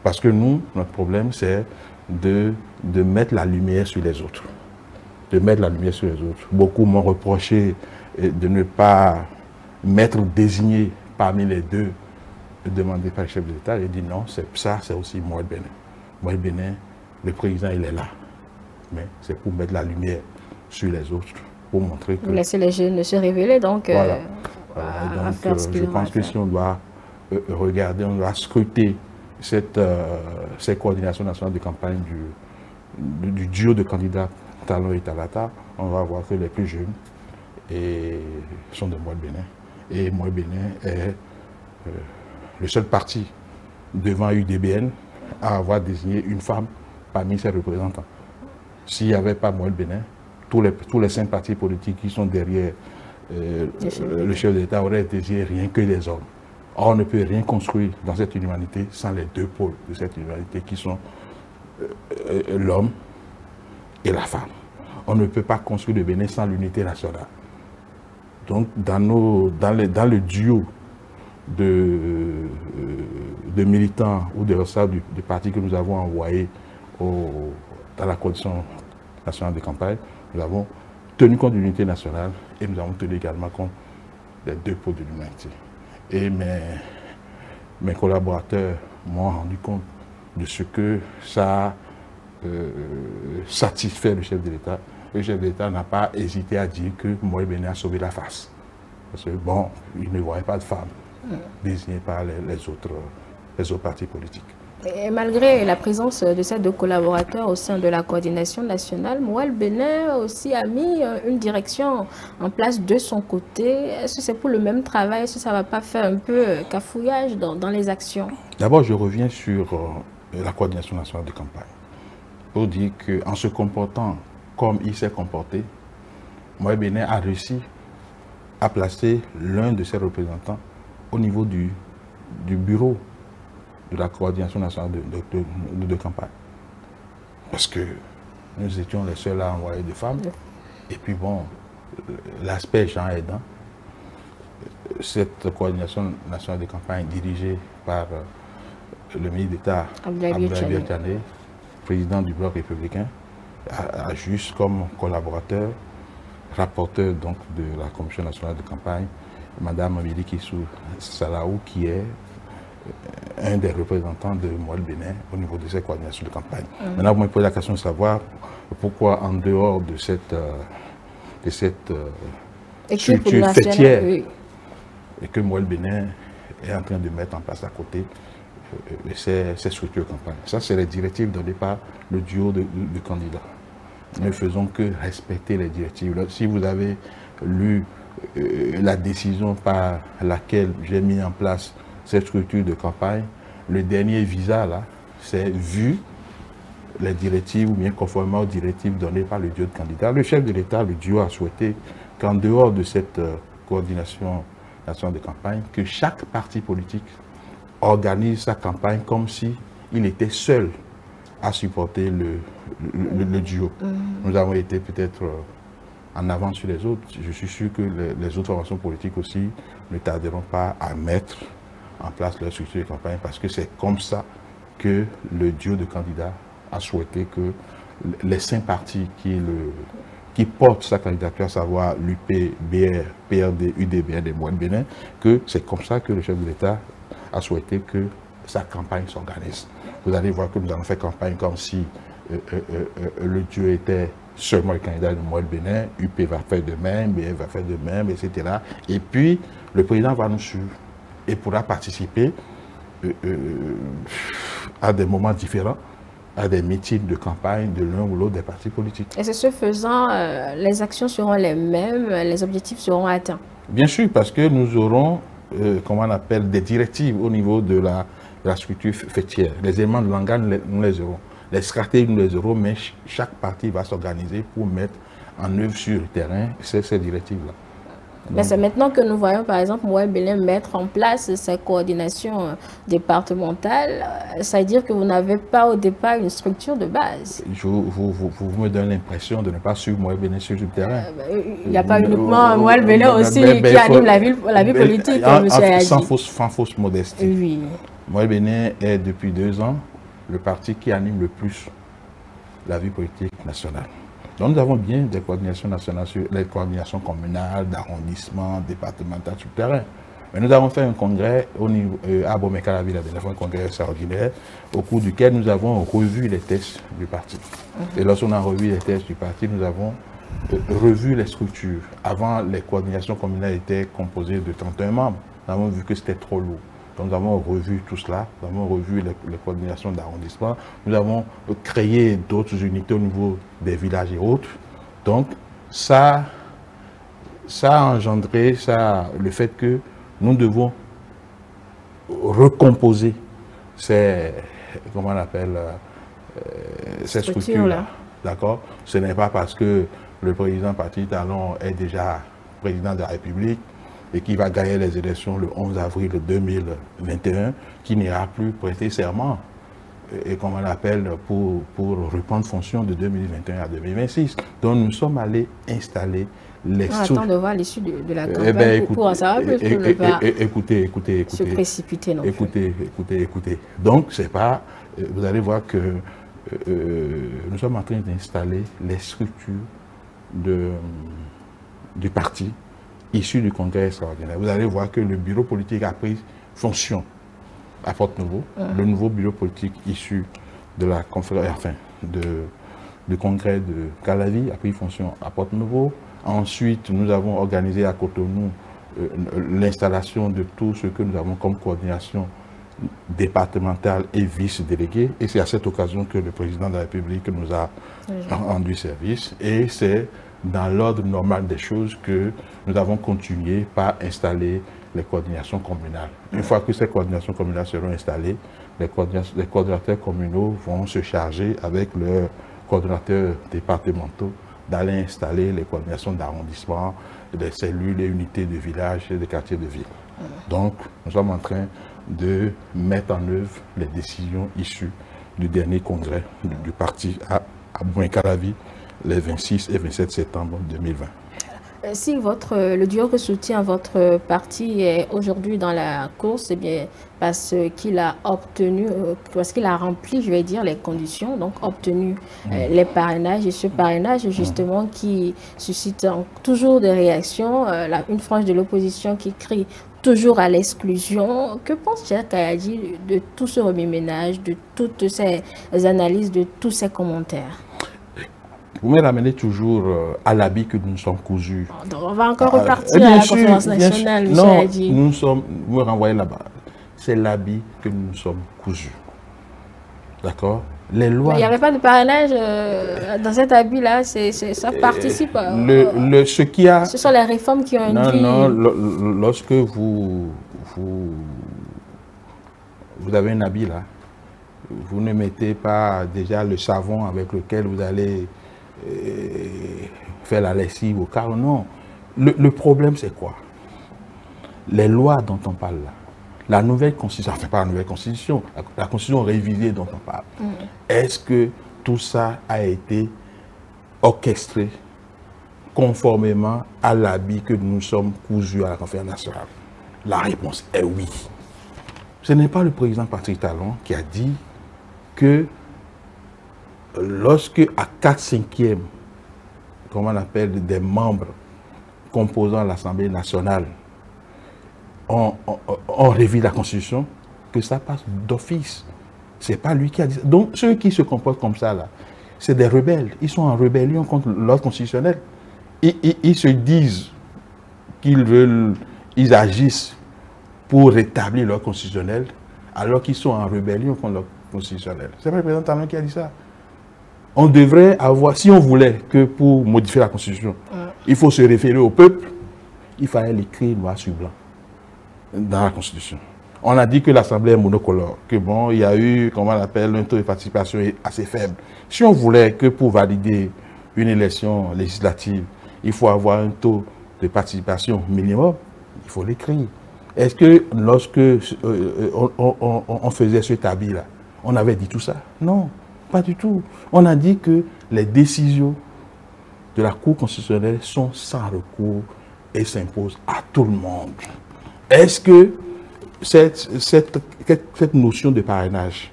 [SPEAKER 2] Parce que nous, notre problème, c'est de mettre la lumière sur les autres. De mettre la lumière sur les autres. Beaucoup m'ont reproché de ne pas m'être désigné parmi les deux demandés par le chef de l'État. J'ai dit non, ça c'est aussi Moël Bénin. Moël Bénin, le président, il est là. Mais c'est pour mettre la lumière sur les autres, pour montrer que...
[SPEAKER 1] Laisser les jeunes se révéler, donc,
[SPEAKER 2] voilà.
[SPEAKER 1] à faire ce qu'ils
[SPEAKER 2] je pense que si on doit regarder, on doit scruter cette coordination nationale de campagne du duo de candidats Talon et Talata, on va voir que les plus jeunes sont de Moël Bénin. Et Moël Bénin est le seul parti devant UDBN à avoir désigné une femme parmi ses représentants. S'il n'y avait pas Moël Bénin, tous les 5 partis politiques qui sont derrière le chef d'État auraient désigné rien que des hommes. Or, on ne peut rien construire dans cette humanité sans les deux pôles de cette humanité qui sont l'homme et la femme. On ne peut pas construire le Bénin sans l'unité nationale. Donc, dans le duo de militants ou de responsables du parti que nous avons envoyé dans la coalition nationale de campagne, nous avons tenu compte de l'unité nationale et nous avons tenu également compte des deux pôles de l'humanité. Et mes collaborateurs m'ont rendu compte de ce que ça satisfait le chef de l'État. Le chef de l'État n'a pas hésité à dire que Moël Bénin a sauvé la face. Parce que bon, il ne voyait pas de femmes désignées par les autres partis politiques.
[SPEAKER 1] Et malgré la présence de ces 2 collaborateurs au sein de la coordination nationale, Moël Bénin aussi a mis une direction en place de son côté. Est-ce que c'est pour le même travail? Est-ce que ça ne va pas faire un peu cafouillage dans les actions? D'abord, je reviens sur la coordination nationale de campagne. Pour dire qu'en se comportant comme il s'est comporté, Moël Bénin a réussi à placer l'un de ses représentants au niveau du bureau de la coordination nationale de campagne. Parce que nous étions les seuls à envoyer des femmes. Et puis bon, l'aspect genre aidant, cette coordination nationale de campagne dirigée par le ministre d'État Abdoulaye Tiani, président du bloc républicain, a juste comme collaborateur, rapporteur donc de la commission nationale de campagne, Madame Amélie Kissou Salaou, qui est un des représentants de Moël Bénin au niveau de cette coordination de campagne. Maintenant, vous me posez la question de savoir pourquoi en dehors de cette structure fêtière, et que Moël Bénin est en train de mettre en place à côté ces structures de campagne. Ça, c'est les directives données par le duo de candidats. Nous ne faisons que respecter les directives. Si vous avez
[SPEAKER 2] lu la décision par laquelle j'ai mis en place cette structure de campagne, le dernier visa, là, c'est vu les directives ou bien conformément aux directives données par le duo de candidats. Le chef de l'État, le duo, a souhaité qu'en dehors de cette coordination nationale de campagne, que chaque parti politique organise sa campagne comme si il était seul à supporter le duo. Nous avons été peut-être en avance sur les autres. Je suis sûr que les autres formations politiques aussi ne tarderont pas à mettre en place leur structure de campagne parce que c'est comme ça que le duo de candidats a souhaité que les 5 partis qui portent sa candidature, à savoir l'UP, BR, PRD, UDBN des Moines Bénin, que c'est comme ça que le chef de l'État a souhaité que sa campagne s'organise. Vous allez voir que nous allons faire campagne comme si le duo était seulement le candidat de Moines Bénin, UP va faire de même, BR va faire de même, etc. Et puis, le président va nous suivre et pourra participer à des moments différents, à des meetings de campagne de l'un ou l'autre des partis politiques.
[SPEAKER 1] Et c'est ce faisant, les actions seront les mêmes, les objectifs seront atteints? Bien
[SPEAKER 2] sûr, parce que nous aurons, comment on appelle, des directives au niveau de la structure fêtière. Les éléments de langage, nous les aurons. Les stratégies, nous les aurons, mais chaque parti va s'organiser pour mettre en œuvre sur le terrain ces directives-là.
[SPEAKER 1] Mais c'est maintenant que nous voyons, par exemple, Moines Bénin mettre en place cette coordination départementale. Ça veut dire que vous n'avez pas au départ une structure de base.
[SPEAKER 2] Vous me donnez l'impression de ne pas suivre Moines Bénin sur le terrain.
[SPEAKER 1] Il n'y a pas uniquement Moines Bénin aussi qui anime la vie politique, M. Ayadji.
[SPEAKER 2] Sans fausse modestie.
[SPEAKER 1] Oui.
[SPEAKER 2] Moines Bénin est depuis 2 ans le parti qui anime le plus la vie politique nationale. Donc nous avons bien des coordinations nationales, les coordinations communales, d'arrondissement, départementales sur le terrain. Mais nous avons fait un congrès au niveau, à Bomeka-la-Ville, un congrès extraordinaire, au cours duquel nous avons revu les tests du parti. Et lorsqu'on a revu les tests du parti, nous avons revu les structures. Avant, les coordinations communales étaient composées de 31 membres. Nous avons vu que c'était trop lourd. Donc nous avons revu tout cela, nous avons revu les coordinations d'arrondissement, nous avons créé d'autres unités au niveau des villages et autres. Donc ça a engendré le fait que nous devons recomposer ces structures-là. D'accord? Ce n'est pas parce que le président Patrice Talon est déjà président de la République et qui va gagner les élections le 11 avril 2021, qui n'ira plus prêter serment, et comme on appelle, pour reprendre fonction de 2021 à 2026. Donc nous sommes allés installer les structures.
[SPEAKER 1] On attend de voir l'issue de la campagne pour en savoir plus, pour ne pas se précipiter.
[SPEAKER 2] Écoutez. Donc c'est pas, vous allez voir que nous sommes en train d'installer les structures du parti issu du congrès extraordinaire. Vous allez voir que le bureau politique a pris fonction à Porte-Nouveau. Le nouveau bureau politique issu de la conférence, du congrès de Calavi a pris fonction à Porte-Nouveau. Ensuite, nous avons organisé à Cotonou l'installation de tout ce que nous avons comme coordination départementale et vice-déléguée. Et c'est à cette occasion que le président de la République nous a rendu service. Et c'est dans l'ordre normal des choses que nous avons continué par installer les coordinations communales. Une fois que ces coordinations communales seront installées, les coordinateurs communaux vont se charger avec leurs coordinateurs départementaux d'aller installer les coordinations d'arrondissement, des cellules et unités de village et des quartiers de ville. Donc, nous sommes en train de mettre en œuvre les décisions issues du dernier congrès du parti à Bomeka-la-Ville, les 26 et 27 septembre 2020.
[SPEAKER 1] Si le duo que soutient votre parti est aujourd'hui dans la course, c'est bien parce qu'il a obtenu, parce qu'il a rempli, je vais dire, les conditions, donc obtenu les parrainages, et ce parrainage justement qui suscite toujours des réactions, une frange de l'opposition qui crie toujours à l'exclusion. Que pense Jacques Ayadji de tout ce remue-ménage, de toutes ces analyses, de tous ces commentaires?
[SPEAKER 2] Vous me ramenez toujours à l'habit que nous sommes cousus.
[SPEAKER 1] Donc on va encore repartir à la conférence nationale, M. Ayadji.
[SPEAKER 2] Vous me renvoyez là-bas. C'est l'habit que nous sommes cousus. D'accord? Les lois...
[SPEAKER 1] Il n'y avait pas de parrainage dans cet habit-là, ça participe.
[SPEAKER 2] Ce qui a...
[SPEAKER 1] Ce sont les réformes qui ont induit...
[SPEAKER 2] Non, lorsque vous avez un habit là, vous ne mettez pas déjà le savon avec lequel vous allez faire la lessive au carreau, non. Le problème, c'est quoi? Les lois dont on parle là, la nouvelle constitution, enfin pas la nouvelle constitution, la constitution révisée dont on parle, est-ce que tout ça a été orchestré conformément à l'habit que nous sommes cousus à la conférence nationale? La réponse est oui. Ce n'est pas le président Patrick Talon qui a dit que lorsque à 4/5, comment on appelle, des membres composant l'Assemblée nationale on révise la Constitution, que ça passe d'office. Ce n'est pas lui qui a dit ça. Donc, ceux qui se comportent comme ça, là, c'est des rebelles. Ils sont en rébellion contre l'ordre constitutionnel. Ils se disent qu'ils veulent, ils agissent pour rétablir l'ordre constitutionnel, alors qu'ils sont en rébellion contre l'ordre constitutionnel. C'est pas le président Talon qui a dit ça. On devrait avoir, si on voulait que pour modifier la Constitution, il faut se référer au peuple, il fallait l'écrire noir sur blanc dans la Constitution. On a dit que l'Assemblée est monocolore, que bon, il y a eu, comment on appelle, un taux de participation assez faible. Si on voulait que pour valider une élection législative, il faut avoir un taux de participation minimum, il faut l'écrire. Est-ce que lorsque on faisait ce tabi-là, on avait dit tout ça? Non, pas du tout. On a dit que les décisions de la Cour constitutionnelle sont sans recours et s'imposent à tout le monde. Est-ce que cette notion de parrainage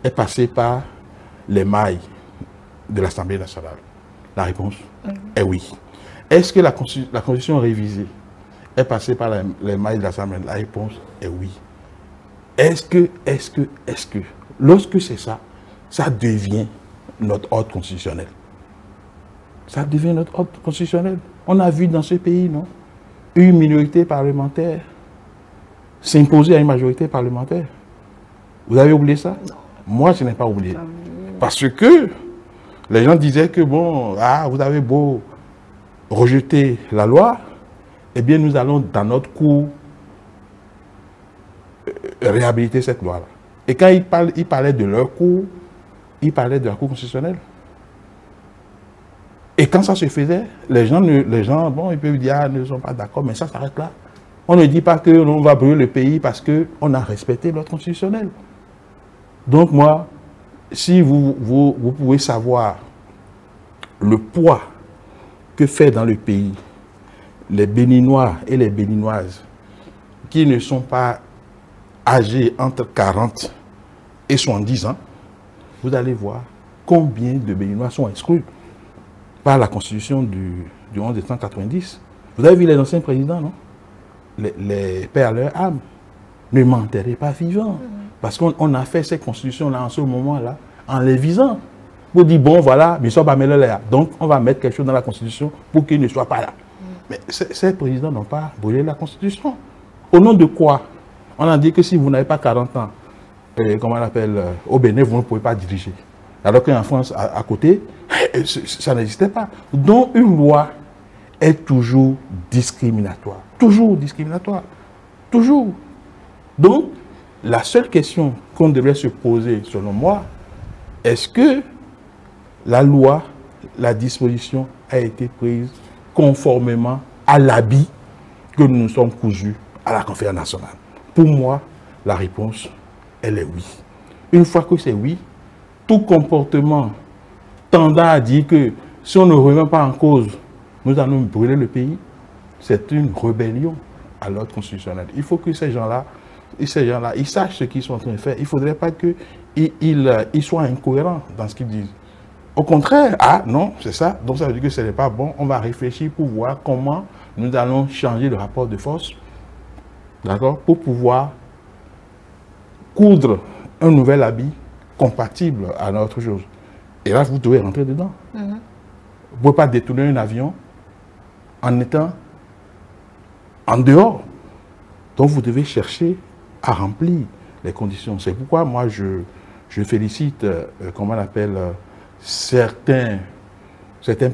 [SPEAKER 2] est passée par les mailles de l'Assemblée nationale? La réponse est oui. Est-ce que la Constitution révisée est passée par les mailles de l'Assemblée? La réponse est oui. Est-ce que, lorsque c'est ça, ça devient notre ordre constitutionnel? Ça devient notre ordre constitutionnel. On a vu dans ce pays, non, une minorité parlementaire s'imposer à une majorité parlementaire. Vous avez oublié ça? Non. Moi, je n'ai pas oublié. Parce que les gens disaient que, bon, vous avez beau rejeter la loi, eh bien, nous allons, dans notre cours, réhabiliter cette loi-là. Et quand ils parlaient de leur cours, ils parlaient de la Cour constitutionnelle. Et quand ça se faisait, les gens bon, ils peuvent dire, ils ne sont pas d'accord, mais ça s'arrête là. On ne dit pas qu'on va brûler le pays parce qu'on a respecté l'ordre constitutionnel. Donc moi, si vous pouvez savoir le poids que fait dans le pays les Béninois et les Béninoises qui ne sont pas âgés entre 40 et 70 ans, vous allez voir combien de Béninois sont exclus par la Constitution du 11 décembre 90. Vous avez vu les anciens présidents, non? Les pères à leur âme, ne m'enterrez pas vivant. Parce qu'on a fait cette constitution-là en ce moment-là, en les visant. Pour dire, bon, voilà, mais ça va mettre là. Donc, on va mettre quelque chose dans la constitution pour qu'il ne soit pas là. Mais ces présidents n'ont pas brûlé la constitution. Au nom de quoi? On a dit que si vous n'avez pas 40 ans, comment on appelle, au Bénin, vous ne pouvez pas diriger. Alors qu'en France, à côté, ça n'existait pas. Donc, une loi est toujours discriminatoire. Toujours discriminatoire. Toujours. Donc, la seule question qu'on devrait se poser, selon moi, est-ce que la loi, la disposition a été prise conformément à l'habit que nous sommes cousus à la conférence nationale? Pour moi, la réponse, elle est oui. Une fois que c'est oui, tout comportement tendant à dire que si on ne remet pas en cause, nous allons brûler le pays, c'est une rébellion à l'ordre constitutionnel. Il faut que ces gens-là, ils sachent ce qu'ils sont en train de faire. Il ne faudrait pas qu'ils soient incohérents dans ce qu'ils disent. Au contraire, non, c'est ça. Donc ça veut dire que ce n'est pas bon. On va réfléchir pour voir comment nous allons changer le rapport de force, d'accord, pour pouvoir coudre un nouvel habit compatible à notre chose. Et là, vous devez rentrer dedans. Vous ne pouvez pas détourner un avion en étant en dehors. Donc, vous devez chercher à remplir les conditions. C'est pourquoi moi, je je félicite, comment on appelle, certaines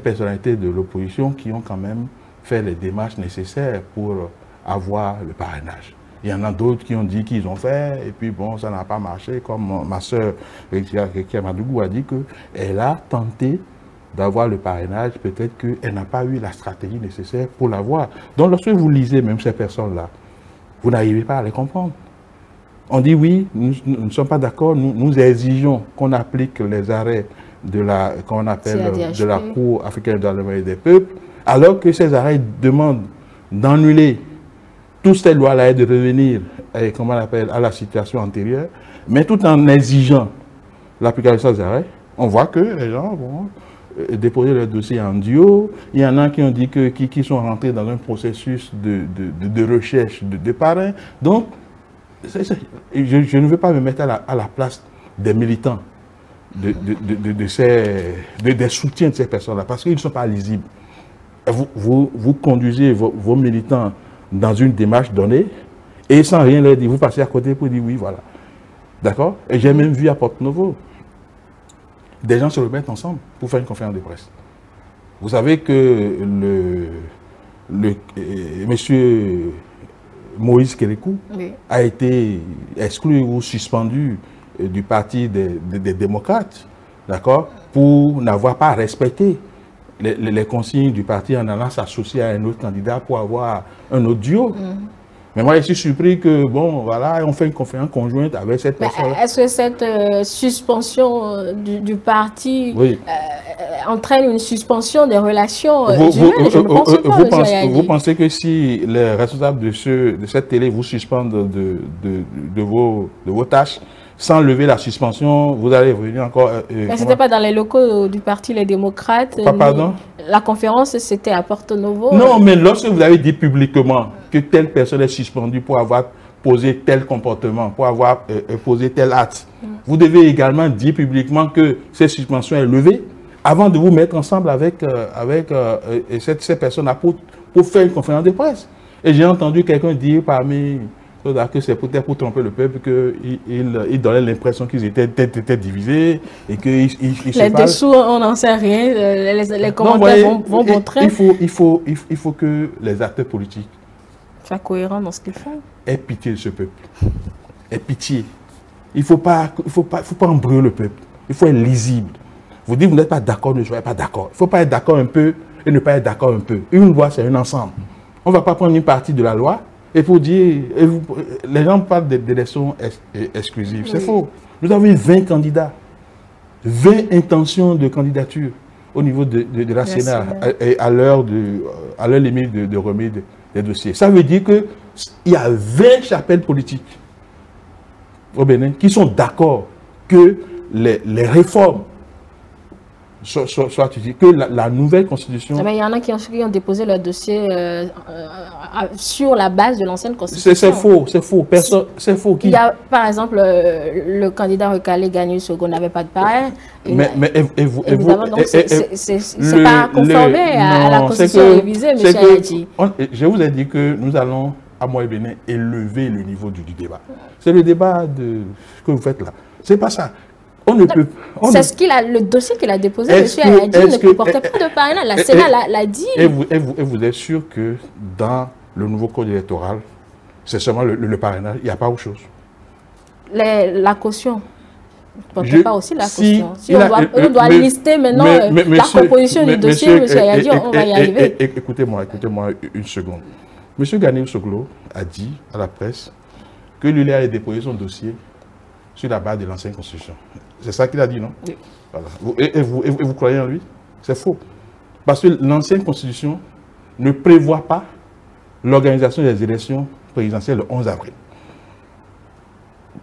[SPEAKER 2] personnalités de l'opposition qui ont quand même fait les démarches nécessaires pour avoir le parrainage. Il y en a d'autres qui ont dit qu'ils ont fait, et puis bon, ça n'a pas marché, comme ma soeur Rekia Madougou a dit qu'elle a tenté d'avoir le parrainage, peut-être qu'elle n'a pas eu la stratégie nécessaire pour l'avoir. Donc lorsque vous lisez même ces personnes-là, vous n'arrivez pas à les comprendre. On dit oui, nous ne sommes pas d'accord, nous exigeons qu'on applique les arrêts de la, qu'on appelle, de la Cour africaine des droits des peuples, alors que ces arrêts demandent d'annuler toutes ces lois-là et de revenir comment on appelle, à la situation antérieure, mais tout en exigeant l'application de ces arrêts, on voit que les gens vont déposer leur dossier en duo. Il y en a qui ont dit qu'ils sont rentrés dans un processus de recherche de parrain. Donc, je ne veux pas me mettre à la place des militants, des soutiens de ces personnes-là, parce qu'ils ne sont pas lisibles. Vous conduisez vos militants dans une démarche donnée, et sans rien leur dire, vous passez à côté pour dire oui, voilà. D'accord? Et j'ai même vu à Porto-Novo, des gens se remettent ensemble pour faire une conférence de presse. Vous savez que monsieur Moïse Kérékou a été exclu ou suspendu du parti des démocrates, d'accord, pour n'avoir pas respecté les consignes du parti en allant s'associer à un autre candidat pour avoir un autre duo. Mais moi, je suis surpris que, bon, voilà, on fait une conférence conjointe avec cette personne.
[SPEAKER 1] Est-ce que cette suspension du parti entraîne une suspension des relations humaines? Je ne pense pas,
[SPEAKER 2] vous pensez que si les responsables de cette télé vous suspendent de vos tâches, sans lever la suspension, vous allez revenir encore...
[SPEAKER 1] mais ce n'était pas dans les locaux du parti Les Démocrates.
[SPEAKER 2] Pardon?
[SPEAKER 1] La conférence, c'était à Porto-Novo.
[SPEAKER 2] Non, mais lorsque vous avez dit publiquement que telle personne est suspendue pour avoir posé tel comportement, pour avoir posé tel acte, vous devez également dire publiquement que cette suspension est levée avant de vous mettre ensemble avec ces personnes-là pour faire une conférence de presse. Et j'ai entendu quelqu'un dire parmi... que c'est peut-être pour tromper le peuple qu'il donnait l'impression qu'ils étaient divisés et qu'ils
[SPEAKER 1] les dessous, on n'en sait rien, les commentaires vont montrer.
[SPEAKER 2] Il faut que les acteurs politiques
[SPEAKER 1] soient cohérents dans ce qu'ils font.
[SPEAKER 2] Aient pitié de ce peuple. Aient pitié. Il ne faut pas embrouiller le peuple. Il faut être lisible. Vous dites que vous n'êtes pas d'accord, ne soyez pas d'accord. Il ne faut pas être d'accord un peu et ne pas être d'accord un peu. Une loi, c'est un ensemble. On ne va pas prendre une partie de la loi et pour dire, les gens parlent d'élections exclusives. C'est faux. Nous avons eu 20 candidats, 20 intentions de candidature au niveau de la Sénat à l'heure limite de remise des dossiers. Ça veut dire qu'il y a 20 chapelles politiques au Bénin qui sont d'accord que les réformes soit que la nouvelle constitution...
[SPEAKER 1] Mais il y en a qui ont déposé leur dossier sur la base de l'ancienne constitution.
[SPEAKER 2] C'est faux, c'est faux. C'est faux.
[SPEAKER 1] Il y a, par exemple, le candidat recalé Ganius Sogo n'avait pas de parrain. C'est pas conformé à la constitution révisée, M. Ayadji.
[SPEAKER 2] Je vous ai dit que nous allons, à Moyen-Bénin, élever le niveau du débat. C'est le débat que vous faites là. C'est pas ça.
[SPEAKER 1] C'est le dossier qu'il a déposé, M. Ayadji ne comportait pas de parrainage. La Sénat l'a dit.
[SPEAKER 2] Et vous êtes sûr que dans le nouveau code électoral, c'est seulement le parrainage, il n'y a pas autre chose?
[SPEAKER 1] La caution. On ne peut pas aussi la caution. Si on doit lister maintenant la composition du dossier, M. Ayadji, on va y arriver.
[SPEAKER 2] Écoutez-moi une seconde. M. Ganius Sogo a dit à la presse que lui allait déposer son dossier sur la base de l'ancienne constitution. C'est ça qu'il a dit, non? Oui. Voilà. Et vous croyez en lui? C'est faux. Parce que l'ancienne constitution ne prévoit pas l'organisation des élections présidentielles le 11 avril.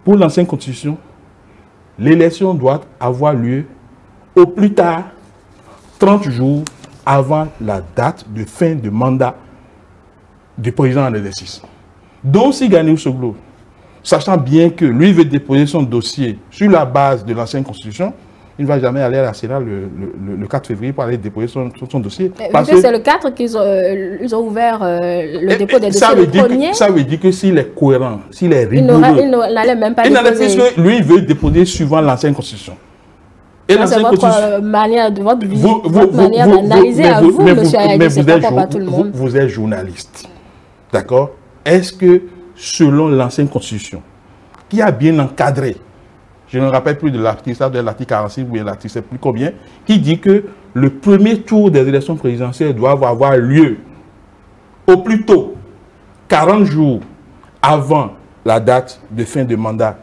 [SPEAKER 2] Pour l'ancienne constitution, l'élection doit avoir lieu au plus tard 30 jours avant la date de fin de mandat du président en exercice. Donc, si Ganius Sogo, sachant bien que lui veut déposer son dossier sur la base de l'ancienne constitution, il ne va jamais aller à la Sénat le 4 février pour aller déposer son dossier.
[SPEAKER 1] Parce que c'est le 4 qu'ils ont ouvert le dépôt des dossiers le premier.
[SPEAKER 2] Ça veut dire que s'il est cohérent, s'il est rigoureux,
[SPEAKER 1] il n'allait même pas déposer.
[SPEAKER 2] Puisque lui, il veut déposer suivant l'ancienne constitution.
[SPEAKER 1] Et c'est votre manière d'analyser à vous, monsieur Ayadi, c'est pas pour tout le monde.
[SPEAKER 2] Vous êtes journaliste, d'accord? Est-ce que, selon l'ancienne constitution, qui a bien encadré, je ne me rappelle plus de l'article 46 ou l'article, je ne sais plus combien, qui dit que le premier tour des élections présidentielles doit avoir lieu au plus tôt 40 jours avant la date de fin de mandat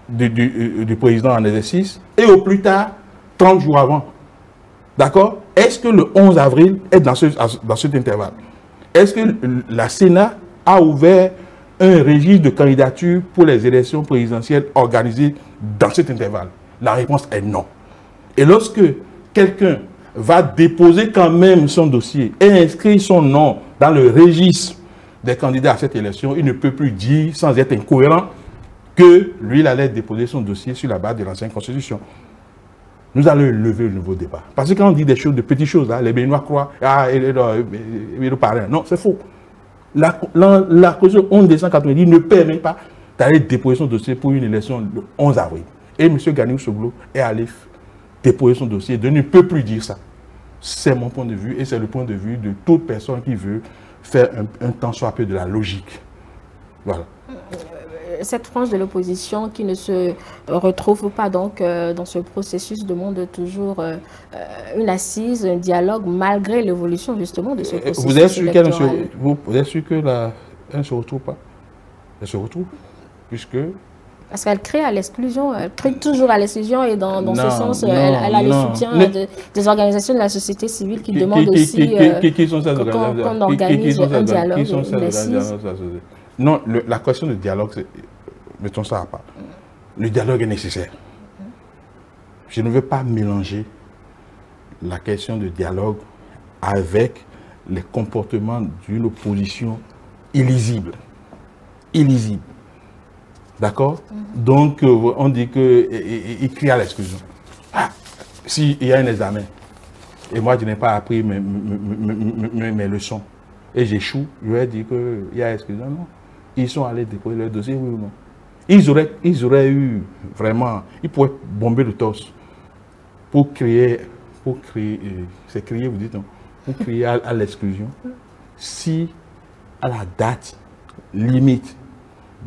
[SPEAKER 2] du président en exercice et au plus tard 30 jours avant. D'accord? Est-ce que le 11 avril est dans cet intervalle? Est-ce que la Sénat a ouvert un registre de candidature pour les élections présidentielles organisées dans cet intervalle? La réponse est non. Et lorsque quelqu'un va déposer quand même son dossier et inscrire son nom dans le registre des candidats à cette élection, il ne peut plus dire, sans être incohérent, que lui, il allait déposer son dossier sur la base de l'ancienne constitution. Nous allons lever le nouveau débat. Parce que quand on dit des choses, de petites choses, hein, les Béninois croient, non, c'est faux. La Constitution 1190 ne permet pas d'aller déposer son dossier pour une élection le 11 avril. Et M. Ganiou Soglo est allé déposer son dossier. Je ne peux plus dire ça. C'est mon point de vue et c'est le point de vue de toute personne qui veut faire un temps soit peu de la logique. Voilà.
[SPEAKER 1] Cette frange de l'opposition qui ne se retrouve pas donc dans ce processus demande toujours une assise, un dialogue malgré l'évolution justement de ce processus.
[SPEAKER 2] Vous êtes sûr qu'elle ne se retrouve pas? Elle se retrouve puisque...
[SPEAKER 1] Parce qu'elle crée à l'exclusion, elle crée toujours à l'exclusion et dans ce sens, elle a le soutien des organisations de la société civile qui demandent aussi qu'on organise un dialogue, une assise.
[SPEAKER 2] Non, la question de dialogue, mettons ça à part. Le dialogue est nécessaire. Je ne veux pas mélanger la question de dialogue avec les comportements d'une opposition illisible. Illisible. D'accord? Donc, on dit qu'il crie à l'exclusion. Ah, s'il y a un examen, et moi je n'ai pas appris mes leçons, et j'échoue, je vais dire qu'il y a exclusion. Non. Ils sont allés déposer leur dossier, oui ou non? Ils auraient eu vraiment, ils pourraient bomber le torse pour crier, c'est crier, vous dites non, pour crier à l'exclusion. Si à la date limite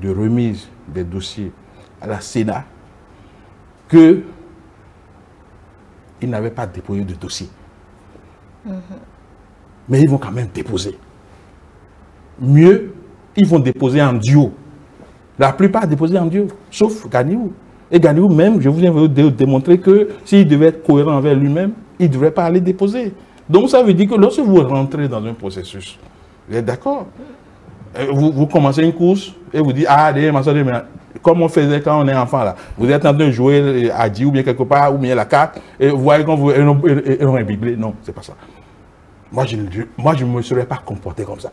[SPEAKER 2] de remise des dossiers à la Sénat, qu'ils n'avaient pas déposé de dossier. Mais ils vont quand même déposer. Mieux, ils vont déposer en duo. La plupart déposer en duo, sauf Ganiou. Et Ganiou même, je vous viens de démontrer que s'il devait être cohérent envers lui-même, il ne devrait pas aller déposer. Donc ça veut dire que lorsque vous rentrez dans un processus, vous êtes d'accord? Vous commencez une course et vous dites, ah, comme on faisait quand on est enfant là, vous êtes en train de jouer à 10 ou bien quelque part, ou bien la carte, et vous voyez quand vous êtes imbiblé. Non, c'est pas ça. Moi, je ne me serais pas comporté comme ça.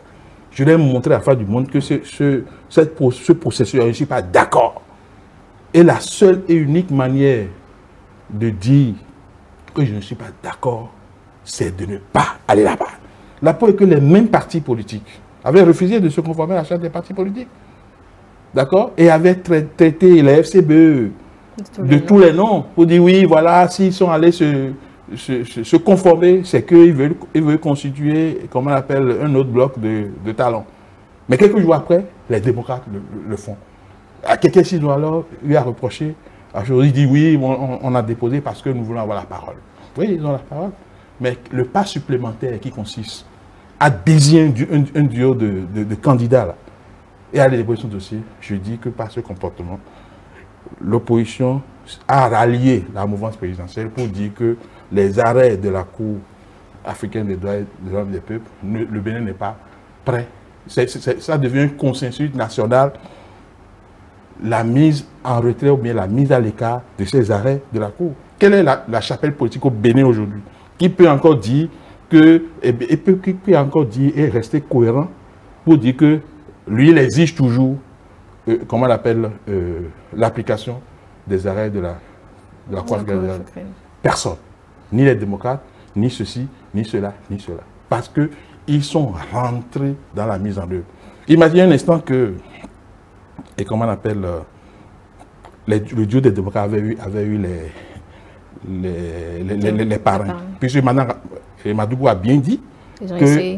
[SPEAKER 2] Je voulais montrer à la face du monde que ce processus, je ne suis pas d'accord. Et la seule et unique manière de dire que je ne suis pas d'accord, c'est de ne pas aller là-bas. La preuve est que les mêmes partis politiques avaient refusé de se conformer à la charte des partis politiques. D'accord? Et avaient traité la FCBE de tous les noms pour dire oui, voilà, s'ils sont allés se conformer, c'est qu'ils veulent constituer, comment on appelle, un autre bloc de talents. Mais quelques jours après, les démocrates le font. À quelqu'un s'ils ont alors eu à reprocher, il dit oui, on a déposé parce que nous voulons avoir la parole. Oui, ils ont la parole. Mais le pas supplémentaire qui consiste à désigner un duo de candidats là, et à aller déposer son dossier, je dis que par ce comportement, l'opposition a rallié la mouvance présidentielle pour dire que les arrêts de la Cour africaine des droits de l'homme des peuples, le Bénin n'est pas prêt. Ça devient un consensus national, la mise en retrait ou bien la mise à l'écart de ces arrêts de la Cour. Quelle est la chapelle politique au Bénin aujourd'hui? Qui peut encore dire qui peut encore dire et rester cohérent pour dire que lui, il exige toujours, comment on appelle, l'application des arrêts de la Cour africaine. Personne. Ni les démocrates, ni ceci, ni cela, ni cela. Parce qu'ils sont rentrés dans la mise en œuvre. Imaginez un instant que, et comment on appelle, le duo des démocrates avait eu les parrains. Puisque maintenant, Madougou a bien dit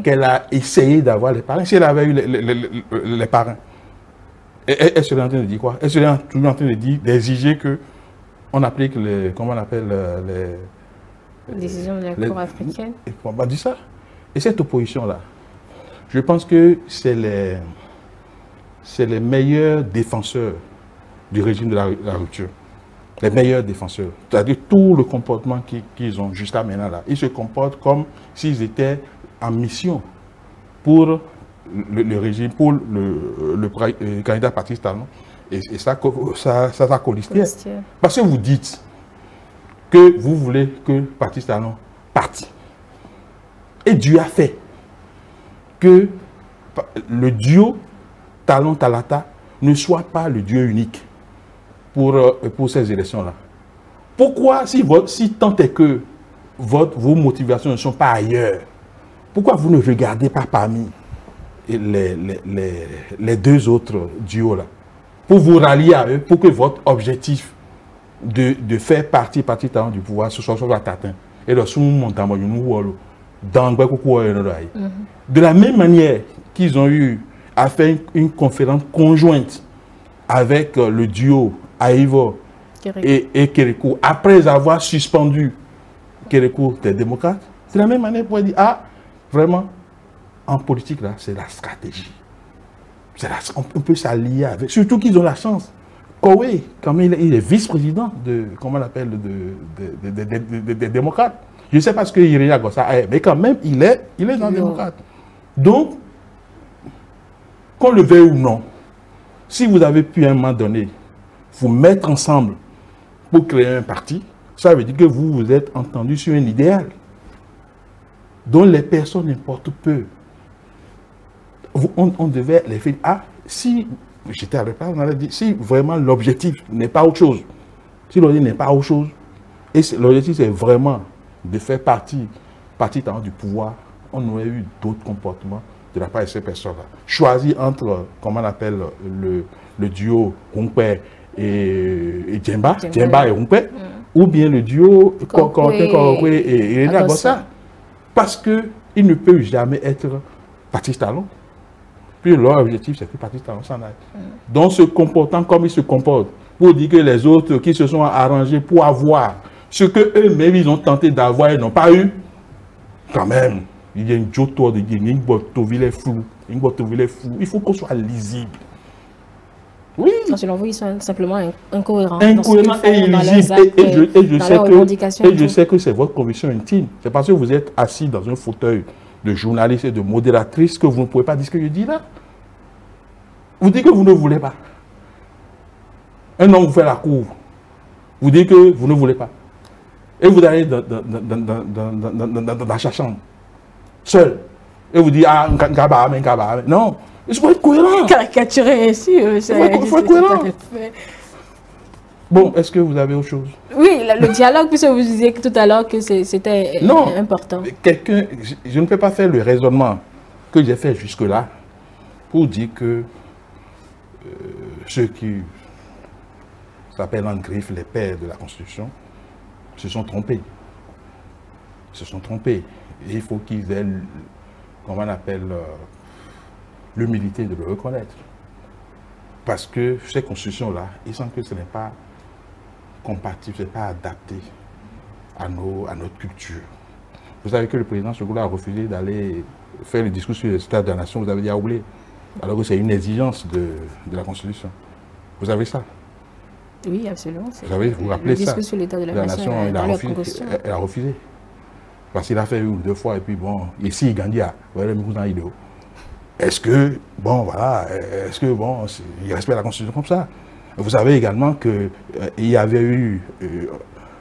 [SPEAKER 2] qu'elle a essayé d'avoir les parrains. Si elle avait eu les parrains, elle serait en train de dire quoi? Elle serait toujours en train de dire, d'exiger qu'on applique les, comment on appelle,
[SPEAKER 1] les décisions de la Cour africaine.
[SPEAKER 2] On va dire ça. Et cette opposition-là, je pense que c'est les meilleurs défenseurs du régime de la rupture. Les meilleurs défenseurs. C'est-à-dire tout le comportement qu'ils ont jusqu'à maintenant là. Ils se comportent comme s'ils étaient en mission pour le régime, pour le candidat Patrice Talon. Et ça colistière. Parce que vous dites que vous voulez que Patrice Talon parte. Et Dieu a fait que le duo Talon-Talata ne soit pas le Dieu unique pour ces élections-là. Pourquoi, si tant est que vos motivations ne sont pas ailleurs, pourquoi vous ne regardez pas parmi les deux autres duos-là, pour vous rallier à eux, pour que votre objectif de faire partie Talon du pouvoir soit atteint. Et de la même manière qu'ils ont eu à faire une conférence conjointe avec le duo Aïvo et Kérékou, après avoir suspendu Kérékou des démocrates, c'est la même manière pour dire, ah, vraiment, en politique, là, c'est la stratégie. On peut s'allier avec, surtout qu'ils ont la chance. Kowe, quand même, il est vice-président de, comment on appelle, des démocrates. Je ne sais pas ce que Iréa Gossa est, mais quand même, il est dans les démocrates. Donc, qu'on le veuille ou non, si vous avez pu à un moment donné vous mettre ensemble pour créer un parti, ça veut dire que vous vous êtes entendus sur un idéal dont les personnes importent peu. On devait les faire. Ah, si j'étais à l'époque, on allait dire, si vraiment l'objectif n'est pas autre chose, si l'objectif n'est pas autre chose, et l'objectif c'est vraiment de faire partie du pouvoir, on aurait eu d'autres comportements de la part de ces personnes-là. Choisir entre, comment on appelle, le duo Hunkwe et Djemba et Hunkwe, ou bien le duo Kokwe et Irénée Agossa. Parce qu'il ne peut jamais être Patrice Talon. Puis leur objectif, c'est que Patrice Talon s'en aille. Donc, se comportant comme il se comporte, pour dire que les autres qui se sont arrangés pour avoir ce qu'eux-mêmes ils ont tenté d'avoir et n'ont pas eu, quand même, il y a une joto de Guinée, une botoville flou. Il faut qu'on soit lisible. Oui.
[SPEAKER 1] Selon vous, ils sont simplement incohérents.
[SPEAKER 2] Incohérents et illisibles. Et je sais que c'est votre conviction intime. C'est parce que vous êtes assis dans un fauteuil de journaliste et de modératrice que vous ne pouvez pas dire ce que je dis là. Vous dites que vous ne voulez pas. Un homme vous fait la cour. Vous dites que vous ne voulez pas. Et vous allez dans sa chambre, seul. Et vous dites, ah, non. Il faut être cohérent.
[SPEAKER 1] Caricaturer ainsi,
[SPEAKER 2] il faut être cohérent. Bon, est-ce que vous avez autre chose?
[SPEAKER 1] Oui, le dialogue, puisque vous disiez tout à l'heure que c'était important.
[SPEAKER 2] Je ne peux pas faire le raisonnement que j'ai fait jusque-là pour dire que ceux qui s'appellent en griffe les pères de la Constitution se sont trompés. Ils se sont trompés. Et il faut qu'ils aient, comment on appelle, l'humilité de le reconnaître. Parce que ces constitutions-là, ils sentent que ce n'est pas compatible, ce n'est pas adapté à notre culture. Vous savez que le président Sogoula a refusé d'aller faire le discours sur le stade de la nation, vous avez dit à oublier. Alors que c'est une exigence de la Constitution. Vous avez ça?
[SPEAKER 1] Oui, absolument.
[SPEAKER 2] Vous vous rappelez ça?
[SPEAKER 1] Le discours sur l'état de la nation,
[SPEAKER 2] elle a refusé. Parce qu'il a fait une ou deux fois, et puis bon, ici, il gagne, est-ce que, bon, voilà, est-ce que, bon, il respecte la Constitution comme ça? Vous savez également qu'il y avait eu,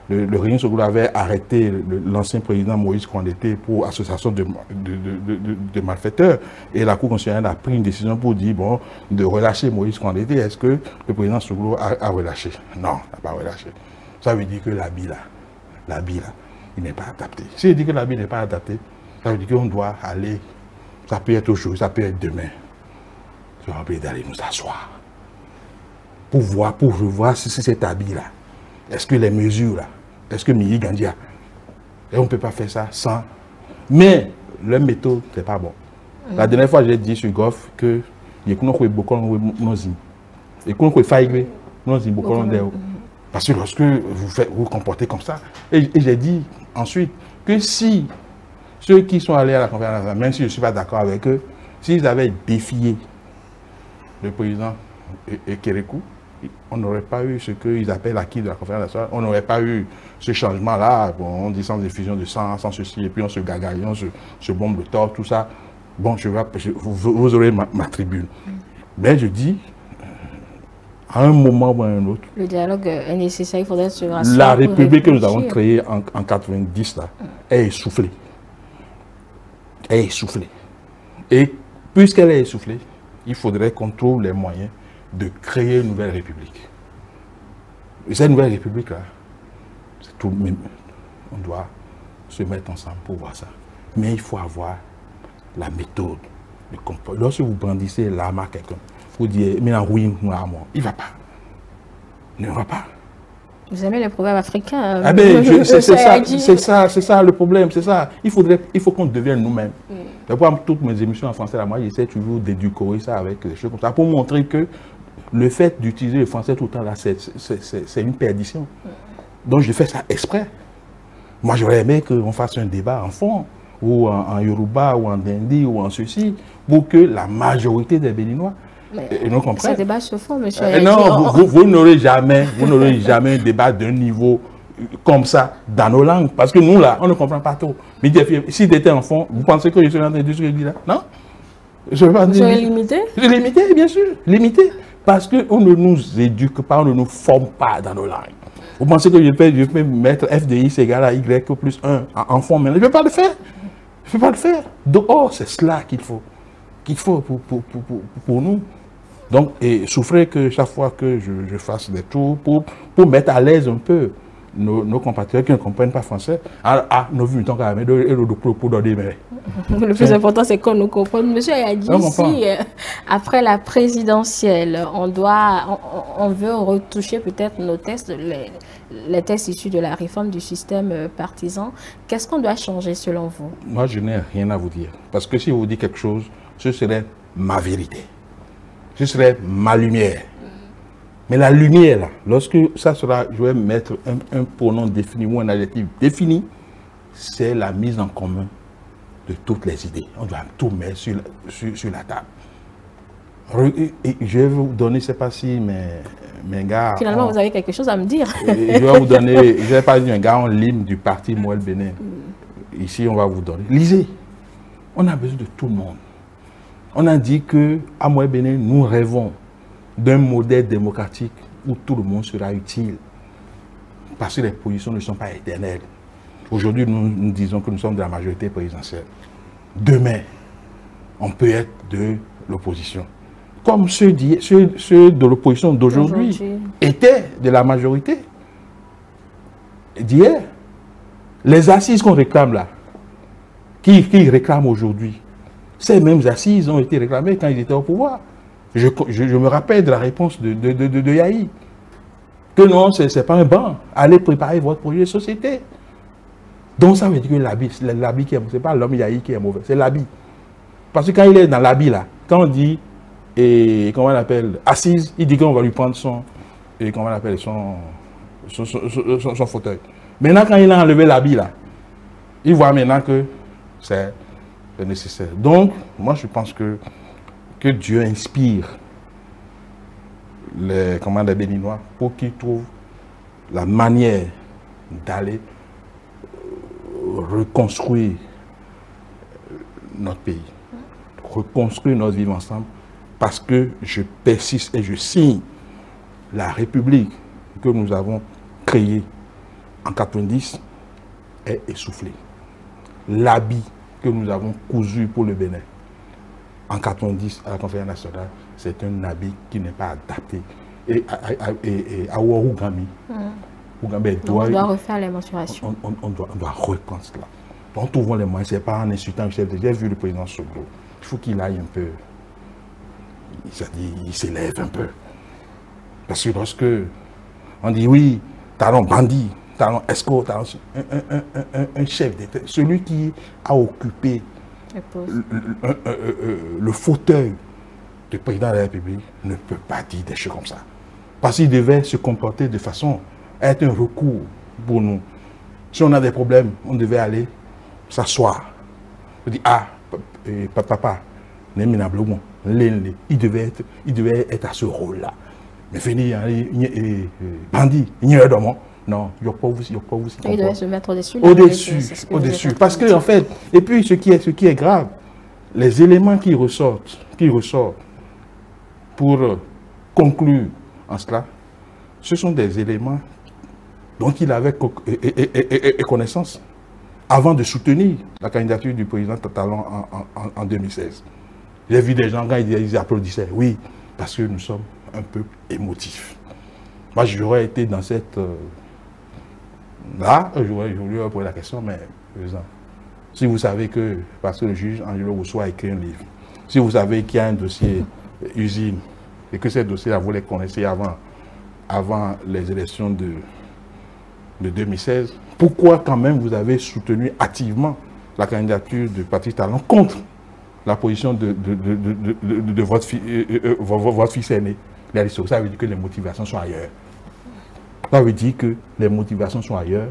[SPEAKER 2] le régime Sogoula avait arrêté l'ancien président Moïse Kouandété pour association de malfaiteurs, et la Cour constitutionnelle a pris une décision pour dire, bon, de relâcher Moïse Kouandété. Est-ce que le président Sogoula a relâché? Non, il n'a pas relâché. ça veut dire que l'habit là, il n'est pas adapté. Si je dis que l'habit n'est pas adapté, ça veut dire qu'on doit aller, ça peut être aujourd'hui, ça peut être demain. Je vais oublier d'aller nous asseoir. Pour voir si cet habit-là, est-ce que les mesures là, est-ce que Miyi Gandia, et on ne peut pas faire ça sans. Mais leur méthode, c'est pas bon. La dernière fois, j'ai dit sur Goff que il y a beaucoup de et qu'on peut faire parce que lorsque vous comportez comme ça, et j'ai dit ensuite que si ceux qui sont allés à la conférence, même si je ne suis pas d'accord avec eux, s'ils avaient défié le président Kérékou, on n'aurait pas eu ce qu'ils appellent l'acquis de la conférence nationale, on n'aurait pas eu ce changement-là, bon, on dit sans diffusion de sang, sans ceci, et puis on se gagaille, on se bombe le torse, tout ça. Bon, vous aurez ma tribune. Mais je dis, à un moment ou à un autre,
[SPEAKER 1] le dialogue est nécessaire, il faudrait se rassurer.
[SPEAKER 2] La République que nous avons créée en 90 là, est essoufflée. Est essoufflée. Et puisqu'elle est essoufflée, il faudrait qu'on trouve les moyens de créer une nouvelle République. Et cette nouvelle République là, c'est tout même. On doit se mettre ensemble pour voir ça. Mais il faut avoir la méthode. Lorsque vous brandissez l'arme à quelqu'un, vous dites, mais oui, il ne va pas. Il ne va pas.
[SPEAKER 1] Vous aimez les proverbes africains?
[SPEAKER 2] Ah ben, c'est ça le problème, c'est ça. Il faut qu'on devienne nous-mêmes. D'après toutes mes émissions en français, là, moi, j'essaie toujours d'éduquer ça avec des choses comme ça, pour montrer que le fait d'utiliser le français tout le temps, là, c'est une perdition. Donc, je fais ça exprès. Moi, j'aurais aimé qu'on fasse un débat en fond, ou en Yoruba, ou en Dindi, ou en ceci, pour que la majorité des Béninois nous comprennent.
[SPEAKER 1] Ce débat se font, monsieur.
[SPEAKER 2] Non, vous n'aurez jamais un débat d'un niveau comme ça dans nos langues. Parce que nous, là, on ne comprend pas tout. Mais si tu étais enfant, vous pensez que je suis en train de dire ce que je dis là? Non? Je vais pas dire.
[SPEAKER 1] Vous êtes limité?
[SPEAKER 2] Limité, bien sûr. Limité. Parce qu'on ne nous éduque pas, on ne nous forme pas dans nos langues. Vous pensez que je peux mettre F de X égale à Y plus 1 en fond, mais je ne peux pas le faire. Je ne peux pas le faire. Donc, c'est cela qu'il faut pour nous. Donc, et souffrez que chaque fois que je fasse des tours pour mettre à l'aise un peu nos compatriotes qui ne comprennent pas français. Nous vivons quand même pour donner.
[SPEAKER 1] Le plus important, c'est qu'on nous comprenne. Monsieur Ayadi, ici, après la présidentielle, on veut retoucher peut-être nos tests, les tests issus de la réforme du système partisan. Qu'est-ce qu'on doit changer selon vous?
[SPEAKER 2] Moi, je n'ai rien à vous dire. Parce que si je vous dis quelque chose, ce serait ma vérité. Ce serait ma lumière. Mais la lumière, là, lorsque ça sera, je vais mettre un pronom défini ou un adjectif défini, c'est la mise en commun de toutes les idées. On doit tout mettre sur la table. Et je vais vous donner, je ne sais pas si mes gars...
[SPEAKER 1] Finalement, vous avez quelque chose à me dire.
[SPEAKER 2] Je vais vous donner, je vais pas dire un gars en ligne du parti Moël Bénin. Ici, on va vous donner. Lisez. On a besoin de tout le monde. On a dit qu'à Moël Bénin, nous rêvons d'un modèle démocratique où tout le monde sera utile. Parce que les positions ne sont pas éternelles. Aujourd'hui, nous disons que nous sommes de la majorité présidentielle. Demain, on peut être de l'opposition. Comme ceux de l'opposition d'aujourd'hui étaient de la majorité d'hier. Les assises qu'on réclame là, qui réclament aujourd'hui, ces mêmes assises ont été réclamées quand ils étaient au pouvoir. Je me rappelle de la réponse de Yahi. Que non, ce n'est pas un banc. Allez préparer votre projet de société. Donc ça veut dire que l'habit qui est mauvais, ce n'est pas l'homme Yahi qui est mauvais, c'est l'habit. Parce que quand il est dans l'habit là, quand on dit, comment on appelle, assise, il dit qu'on va lui prendre son fauteuil. Maintenant quand il a enlevé l'habit là, il voit maintenant que c'est nécessaire. Donc, moi je pense que Dieu inspire les Béninois pour qu'ils trouvent la manière d'aller reconstruire notre pays, reconstruire notre vivre ensemble, parce que je persiste et je signe la République que nous avons créée en 90 est essoufflée. L'habit que nous avons cousu pour le Bénin en 90 à la conférence nationale, c'est un habit qui n'est pas adapté. Et à Ouarugami,
[SPEAKER 1] on doit refaire les mensurations.
[SPEAKER 2] On doit reprendre cela. En trouvant les moyens, ce n'est pas en insultant le chef de l'État. J'ai vu le président Soglo. Il faut qu'il aille un peu. Il s'élève un peu. Parce que lorsque on dit oui, talon bandit, talon escroc, talon un chef d'État, celui qui a occupé le fauteuil du président de la République ne peut pas dire des choses comme ça. Parce qu'il devait se comporter de façon à être un recours pour nous. Si on a des problèmes, on devait aller s'asseoir. On dit, ah, papa, il devait être à ce rôle-là. Mais finir, bandit, il n'y a pas non, il n'y a pas aussi.
[SPEAKER 1] Il devait se mettre au-dessus.
[SPEAKER 2] Au-dessus. Parce que, en fait, et puis ce qui est grave, les éléments qui ressortent pour conclure en cela, ce sont des éléments dont il avait connaissance avant de soutenir la candidature du président Talon en 2016. J'ai vu des gens, quand ils applaudissaient, oui, parce que nous sommes un peu émotifs. Moi, j'aurais été dans cette... là, j'aurais voulu poser la question, mais, président, si vous savez que, parce que le juge Angelo Rousseau a écrit un livre, si vous savez qu'il y a un dossier usine, et que ce dossier-là, vous les connaissez avant les élections de 2016, pourquoi quand même vous avez soutenu activement la candidature de Patrice Talon contre la position de votre fils aîné? Ça veut dire que les motivations sont ailleurs. Ça veut dire que les motivations sont ailleurs.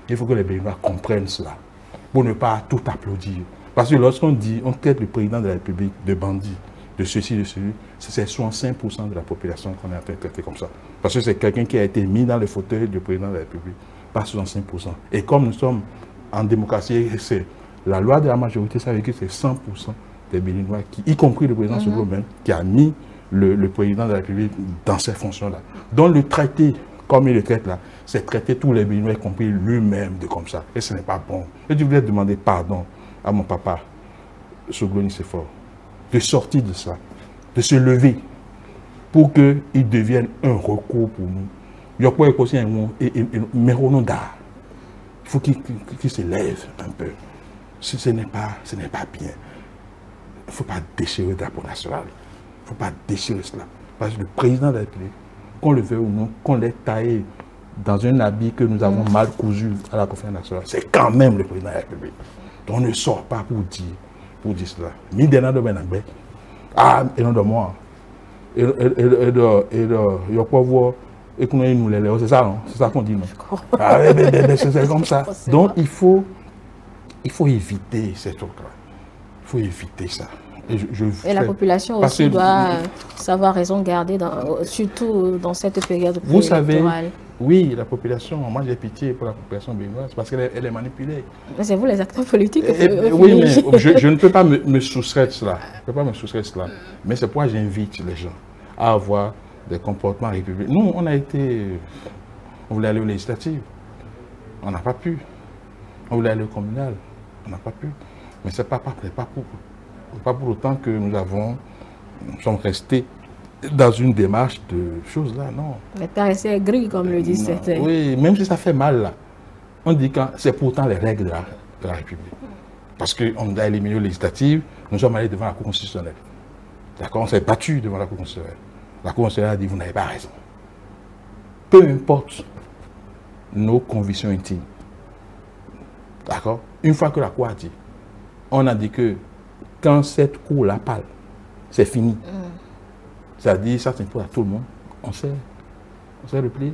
[SPEAKER 2] Il faut que les Béninois comprennent cela, pour ne pas tout applaudir. Parce que lorsqu'on dit, on traite le président de la République de bandit, de ceci, de celui, c'est 65% de la population qu'on est en train de traiter comme ça. Parce que c'est quelqu'un qui a été mis dans le fauteuil du président de la République, pas 65%. Et comme nous sommes en démocratie, c'est la loi de la majorité, ça veut dire que c'est 100% des Béninois, y compris le président Soglo même, qui a mis le président de la République dans ces fonctions-là. Donc le traité, comme il le traite là, c'est traiter tous les Béninois, y compris lui-même, de comme ça. Et ce n'est pas bon. Et je voulais demander pardon à mon papa, Soglo Nicéphore, de sortir de ça, de se lever pour qu'il devienne un recours pour nous. Il faut qu'il se lève un peu. Ce n'est pas bien. Il ne faut pas déchirer le drapeau national. Il ne faut pas déchirer cela. Parce que le président de la République, qu'on le veuille ou non, qu'on l'ait taillé dans un habit que nous avons mal cousu à la conférence nationale, c'est quand même le président de la République. Donc on ne sort pas pour dire cela. Ni de Benagbe, ah, et non de moi. Et il faut voir, et qu'on nous les c'est ça, non? C'est ça qu'on dit, non? Ah, c'est comme ça. Donc il faut éviter ces trucs-là. Il faut éviter ça.
[SPEAKER 1] Et la population aussi doit savoir raison garder, surtout dans cette période électorale.
[SPEAKER 2] Vous savez, oui, la population, moi j'ai pitié pour la population béninoise parce qu'elle est manipulée.
[SPEAKER 1] C'est vous les acteurs politiques.
[SPEAKER 2] Oui, mais je ne peux pas me soustraire de cela. Je ne peux pas me soustraire de cela. Mais c'est pourquoi j'invite les gens à avoir des comportements républicains. Nous, on voulait aller aux législatives. On n'a pas pu. On voulait aller au communal. On n'a pas pu. Mais ce n'est pas pour autant que nous sommes restés dans une démarche de choses là, non.
[SPEAKER 1] Mais paraissait gris, comme le dit certains.
[SPEAKER 2] Oui, même si ça fait mal là. On dit que c'est pourtant les règles de la République. Parce qu'on a éliminé les législatives, nous sommes allés devant la Cour constitutionnelle. D'accord, on s'est battu devant la Cour constitutionnelle. La Cour constitutionnelle a dit, vous n'avez pas raison. Peu importe nos convictions intimes. D'accord. Une fois que la Cour a dit, on a dit que quand cette Cour-là parle, c'est fini. C'est-à-dire, ça s'impose à tout le monde. On s'est replié.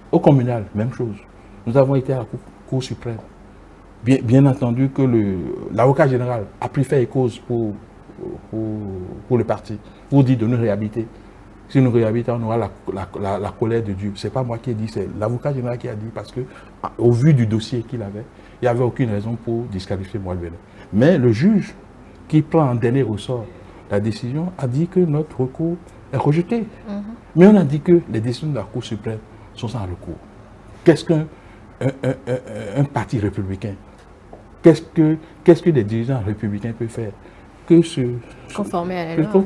[SPEAKER 2] Au communal, même chose. Nous avons été à la Cour suprême. Bien entendu que l'avocat général a pris fait et cause pour le parti, pour dire de nous réhabiliter. Si nous réhabilitons, on aura la colère de Dieu. Ce n'est pas moi qui ai dit, c'est l'avocat général qui a dit, parce qu'au vu du dossier qu'il avait, il n'y avait aucune raison pour disqualifier Moïse Bénin. Mais le juge qui prend en dernier ressort la décision a dit que notre recours est rejeté. Mais on a dit que les décisions de la Cour suprême sont sans recours. Qu'est-ce qu'un parti républicain, qu'est-ce que les dirigeants républicains peuvent faire que se
[SPEAKER 1] conformer à la loi.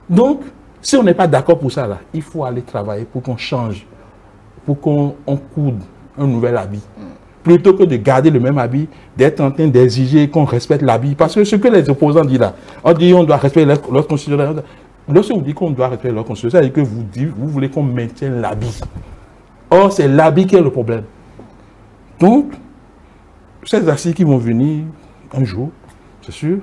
[SPEAKER 2] Donc, si on n'est pas d'accord pour ça, là, il faut aller travailler pour qu'on change pour qu'on coude un nouvel habit. Plutôt que de garder le même habit, d'être en train d'exiger qu'on respecte l'habit. Parce que ce que les opposants disent là, on dit on doit respecter leur constitution. Lorsque vous dites qu'on doit respecter leur constitution, ça veut dire que vous voulez qu'on maintienne l'habit. Or, c'est l'habit qui est le problème. Donc, ces assises qui vont venir un jour, c'est sûr.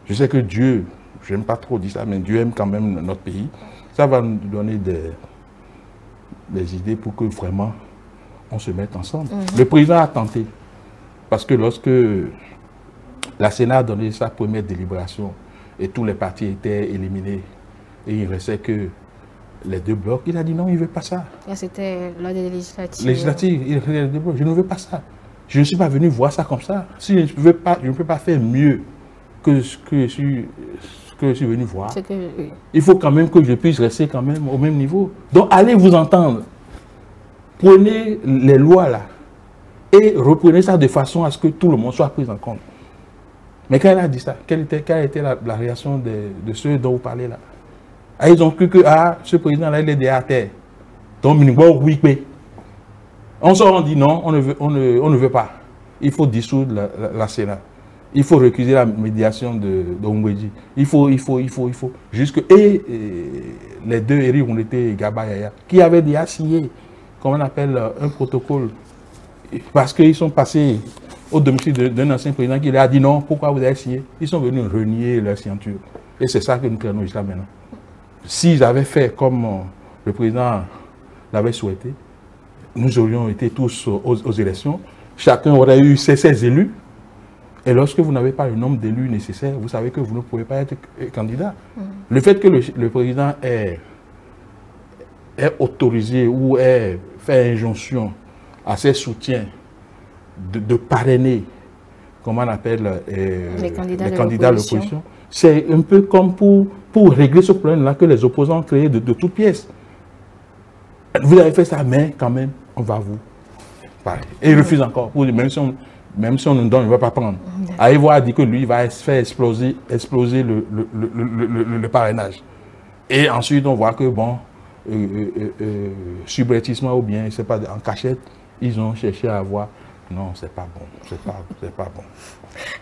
[SPEAKER 2] Je sais que Dieu, je n'aime pas trop dire ça, mais Dieu aime quand même notre pays. Ça va nous donner des idées pour que vraiment on se mette ensemble. Le président a tenté, parce que lorsque la Sénat a donné sa première délibération et tous les partis étaient éliminés et il ne restait que les deux blocs, il a dit non, il ne veut pas ça.
[SPEAKER 1] C'était lors des législatives.
[SPEAKER 2] Législatives, il a dit je ne veux pas ça. Je ne suis pas venu voir ça comme ça. Si je ne peux pas faire mieux que ce que je suis venu voir.
[SPEAKER 1] Oui.
[SPEAKER 2] Il faut quand même que je puisse rester quand même au même niveau. Donc allez vous entendre. Prenez les lois là et reprenez ça de façon à ce que tout le monde soit pris en compte. Mais quand elle a dit ça, quelle était la réaction de ceux dont vous parlez là? Ah, ils ont cru que ce président-là, il est derrière à terre. Donc, oui, on sort, on dit non, on ne veut pas. Il faut dissoudre la Sénat. Il faut recuser la médiation de Mbweji. Il faut. Et les deux héritiers ont été Gaba Yaya, qui avaient déjà signé, comment on appelle, un protocole. Parce qu'ils sont passés au domicile d'un ancien président qui leur a dit non, pourquoi vous avez signé? Ils sont venus renier leur signature. Et c'est ça que nous craignons jusqu'à maintenant. S'ils avaient fait comme le président l'avait souhaité, nous aurions été tous aux élections. Chacun aurait eu ses élus. Et lorsque vous n'avez pas le nombre d'élus nécessaires, vous savez que vous ne pouvez pas être candidat. Le fait que le président ait autorisé ou ait fait injonction à ses soutiens de parrainer, comment on appelle, les candidats de l'opposition, c'est un peu comme pour régler ce problème-là que les opposants ont créé de toutes pièces. Vous avez fait ça, mais quand même, on va vous parler. Et il refuse encore. Même si on nous donne, il ne va pas prendre. Aïvo a dit que lui, il va faire exploser le parrainage. Et ensuite, on voit que, bon, subrepticement ou bien, c'est pas en cachette, ils ont cherché à avoir. Non, c'est pas bon. C'est pas bon.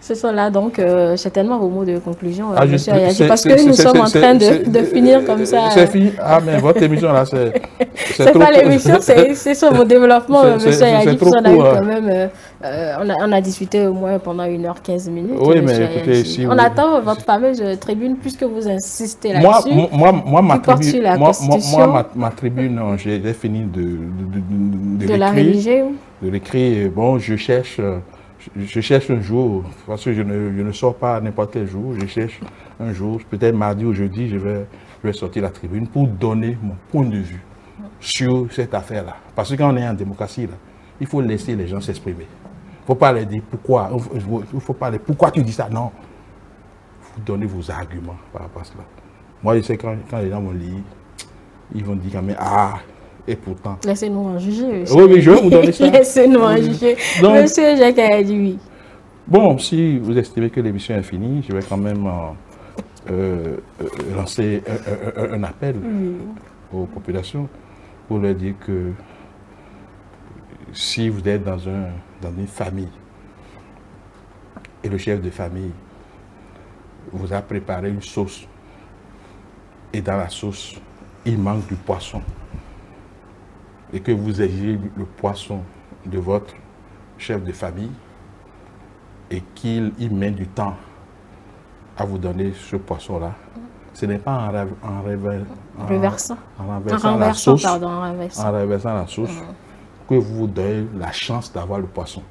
[SPEAKER 1] Ce sont là donc certainement vos mots de conclusion, monsieur Ayaji, parce que nous sommes en train de finir comme ça.
[SPEAKER 2] C'est fini. Ah, mais votre émission là, c'est
[SPEAKER 1] pas l'émission, c'est sur vos développements, monsieur Ayaji. Quand même, on a discuté au moins pendant 1h15 minutes.
[SPEAKER 2] Oui, mais écoutez, si
[SPEAKER 1] on attend votre fameuse tribune, puisque vous insistez là-dessus.
[SPEAKER 2] Moi, ma tribune, j'ai fini de
[SPEAKER 1] la rédiger.
[SPEAKER 2] De l'écrire. Bon, je cherche un jour, parce que je ne sors pas n'importe quel jour, je cherche un jour, peut-être mardi ou jeudi, je vais sortir la tribune pour donner mon point de vue sur cette affaire-là. Parce que quand on est en démocratie, là, il faut laisser les gens s'exprimer. Il ne faut pas leur dire pourquoi, il faut pas leur dire pourquoi tu dis ça, non. Il faut donner vos arguments par rapport à cela. Moi, je sais quand les gens vont lire, ils vont dire quand même, et pourtant...
[SPEAKER 1] Laissez-nous en juger.
[SPEAKER 2] Oui, je vais vous donner ça.
[SPEAKER 1] Laissez-nous en juger. Donc, monsieur Jacques a dit oui.
[SPEAKER 2] Bon, si vous estimez que l'émission est finie, je vais quand même lancer un appel aux populations pour leur dire que si vous êtes dans une famille et le chef de famille vous a préparé une sauce et dans la sauce, il manque du poisson, et que vous exigez le poisson de votre chef de famille et qu'il met du temps à vous donner ce poisson-là, ce n'est pas en renversant la sauce que vous vous donnez la chance d'avoir le poisson.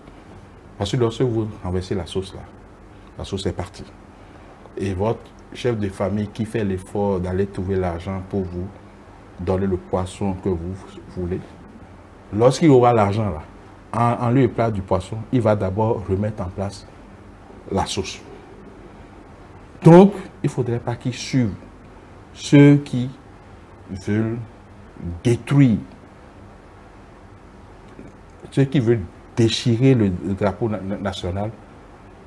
[SPEAKER 2] Parce que lorsque vous renversez la sauce est partie. Et votre chef de famille qui fait l'effort d'aller trouver l'argent pour vous donner le poisson que vous voulez, lorsqu'il aura l'argent là, en lieu et place du poisson, il va d'abord remettre en place la sauce. Donc, il ne faudrait pas qu'ils suivent ceux qui veulent détruire, ceux qui veulent déchirer le drapeau national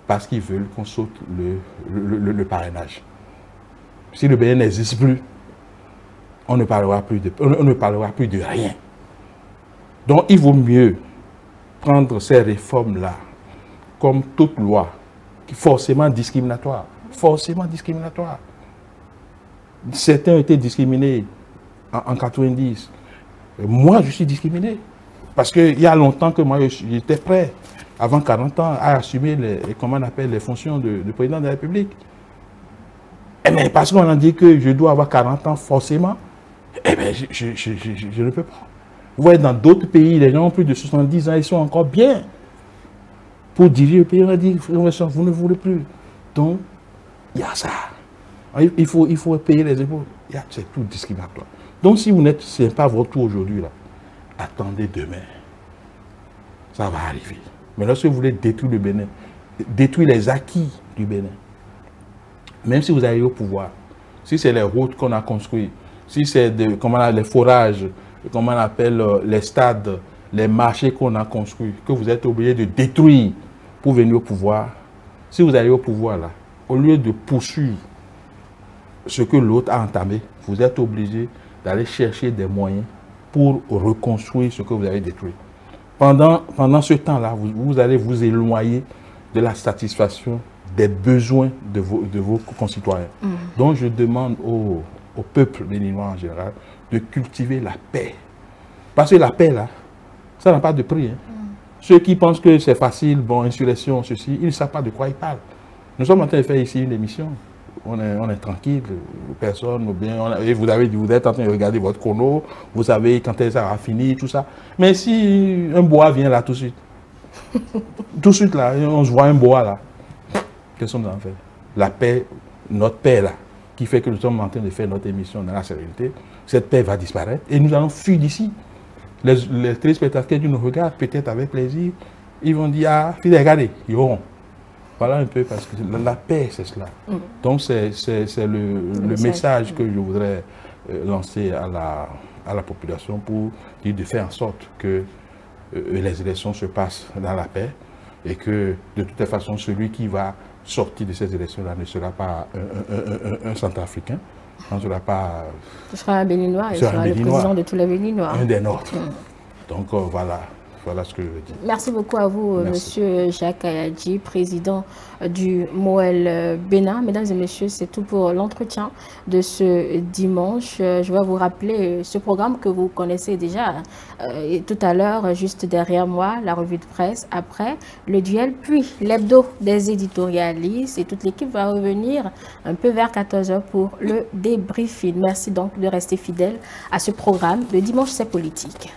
[SPEAKER 2] parce qu'ils veulent qu'on saute le parrainage. Si le BN n'existe plus, on ne parlera plus de rien. Donc, il vaut mieux prendre ces réformes-là comme toute loi, qui est forcément discriminatoire. Forcément discriminatoire. Certains ont été discriminés en 90. Moi, je suis discriminé. Parce qu'il y a longtemps que moi, j'étais prêt, avant 40 ans, à assumer comment on appelle, les fonctions de président de la République. Mais parce qu'on a dit que je dois avoir 40 ans forcément, eh bien, je ne peux pas. Vous voyez, dans d'autres pays, les gens ont plus de 70 ans, ils sont encore bien. Pour diriger le pays, on a dit, vous ne voulez plus. Donc, il y a ça. Il faut payer les impôts. C'est tout discriminatoire. Donc, si vous n'êtes pas votre tour aujourd'hui, là, attendez demain. Ça va arriver. Mais lorsque vous voulez détruire le Bénin, détruire les acquis du Bénin, même si vous arrivez au pouvoir, si c'est les routes qu'on a construites, si c'est les forages, comment on appelle les stades, les marchés qu'on a construits, que vous êtes obligé de détruire pour venir au pouvoir, si vous arrivez au pouvoir là, au lieu de poursuivre ce que l'autre a entamé, vous êtes obligé d'aller chercher des moyens pour reconstruire ce que vous avez détruit. Pendant ce temps-là, vous allez vous éloigner de la satisfaction des besoins de vos concitoyens. Donc je demande au peuple béninois en général de cultiver la paix. Parce que la paix, là, ça n'a pas de prix. Hein. Ceux qui pensent que c'est facile, bon, insurrection, ceci, ils ne savent pas de quoi ils parlent. Nous sommes en train de faire ici une émission. On est tranquille, personne, vous êtes en train de regarder votre chrono, vous savez quand ça va finir, tout ça. Mais si un bois vient là tout de suite là, on se voit un bois là, qu'est-ce qu'on en fait? La paix, notre paix là, qui fait que nous sommes en train de faire notre émission dans la sérénité, cette paix va disparaître et nous allons fuir d'ici. Les téléspectateurs qui nous regardent peut-être avec plaisir, ils vont dire, ah, regardez, ils auront. Voilà un peu, parce que la paix, c'est cela. Donc, c'est le message que je voudrais lancer à la population pour dire de faire en sorte que les élections se passent dans la paix et que, de toute façon, celui qui va sortir de ces élections-là ne sera pas un Centrafricain, ne sera pas...
[SPEAKER 1] Ce sera un Béninois, il sera le président de tous les Béninois.
[SPEAKER 2] Un des nôtres. Donc, voilà. Voilà ce que je veux dire.
[SPEAKER 1] Merci beaucoup à vous, Monsieur Jacques Ayadji, président du MOEL Bénin. Mesdames et messieurs, c'est tout pour l'entretien de ce dimanche. Je vais vous rappeler ce programme que vous connaissez déjà. Et tout à l'heure, juste derrière moi, la revue de presse, après le duel, puis l'hebdo des éditorialistes. Et toute l'équipe va revenir un peu vers 14 h pour le débriefing. Merci donc de rester fidèle à ce programme. Le dimanche, c'est politique.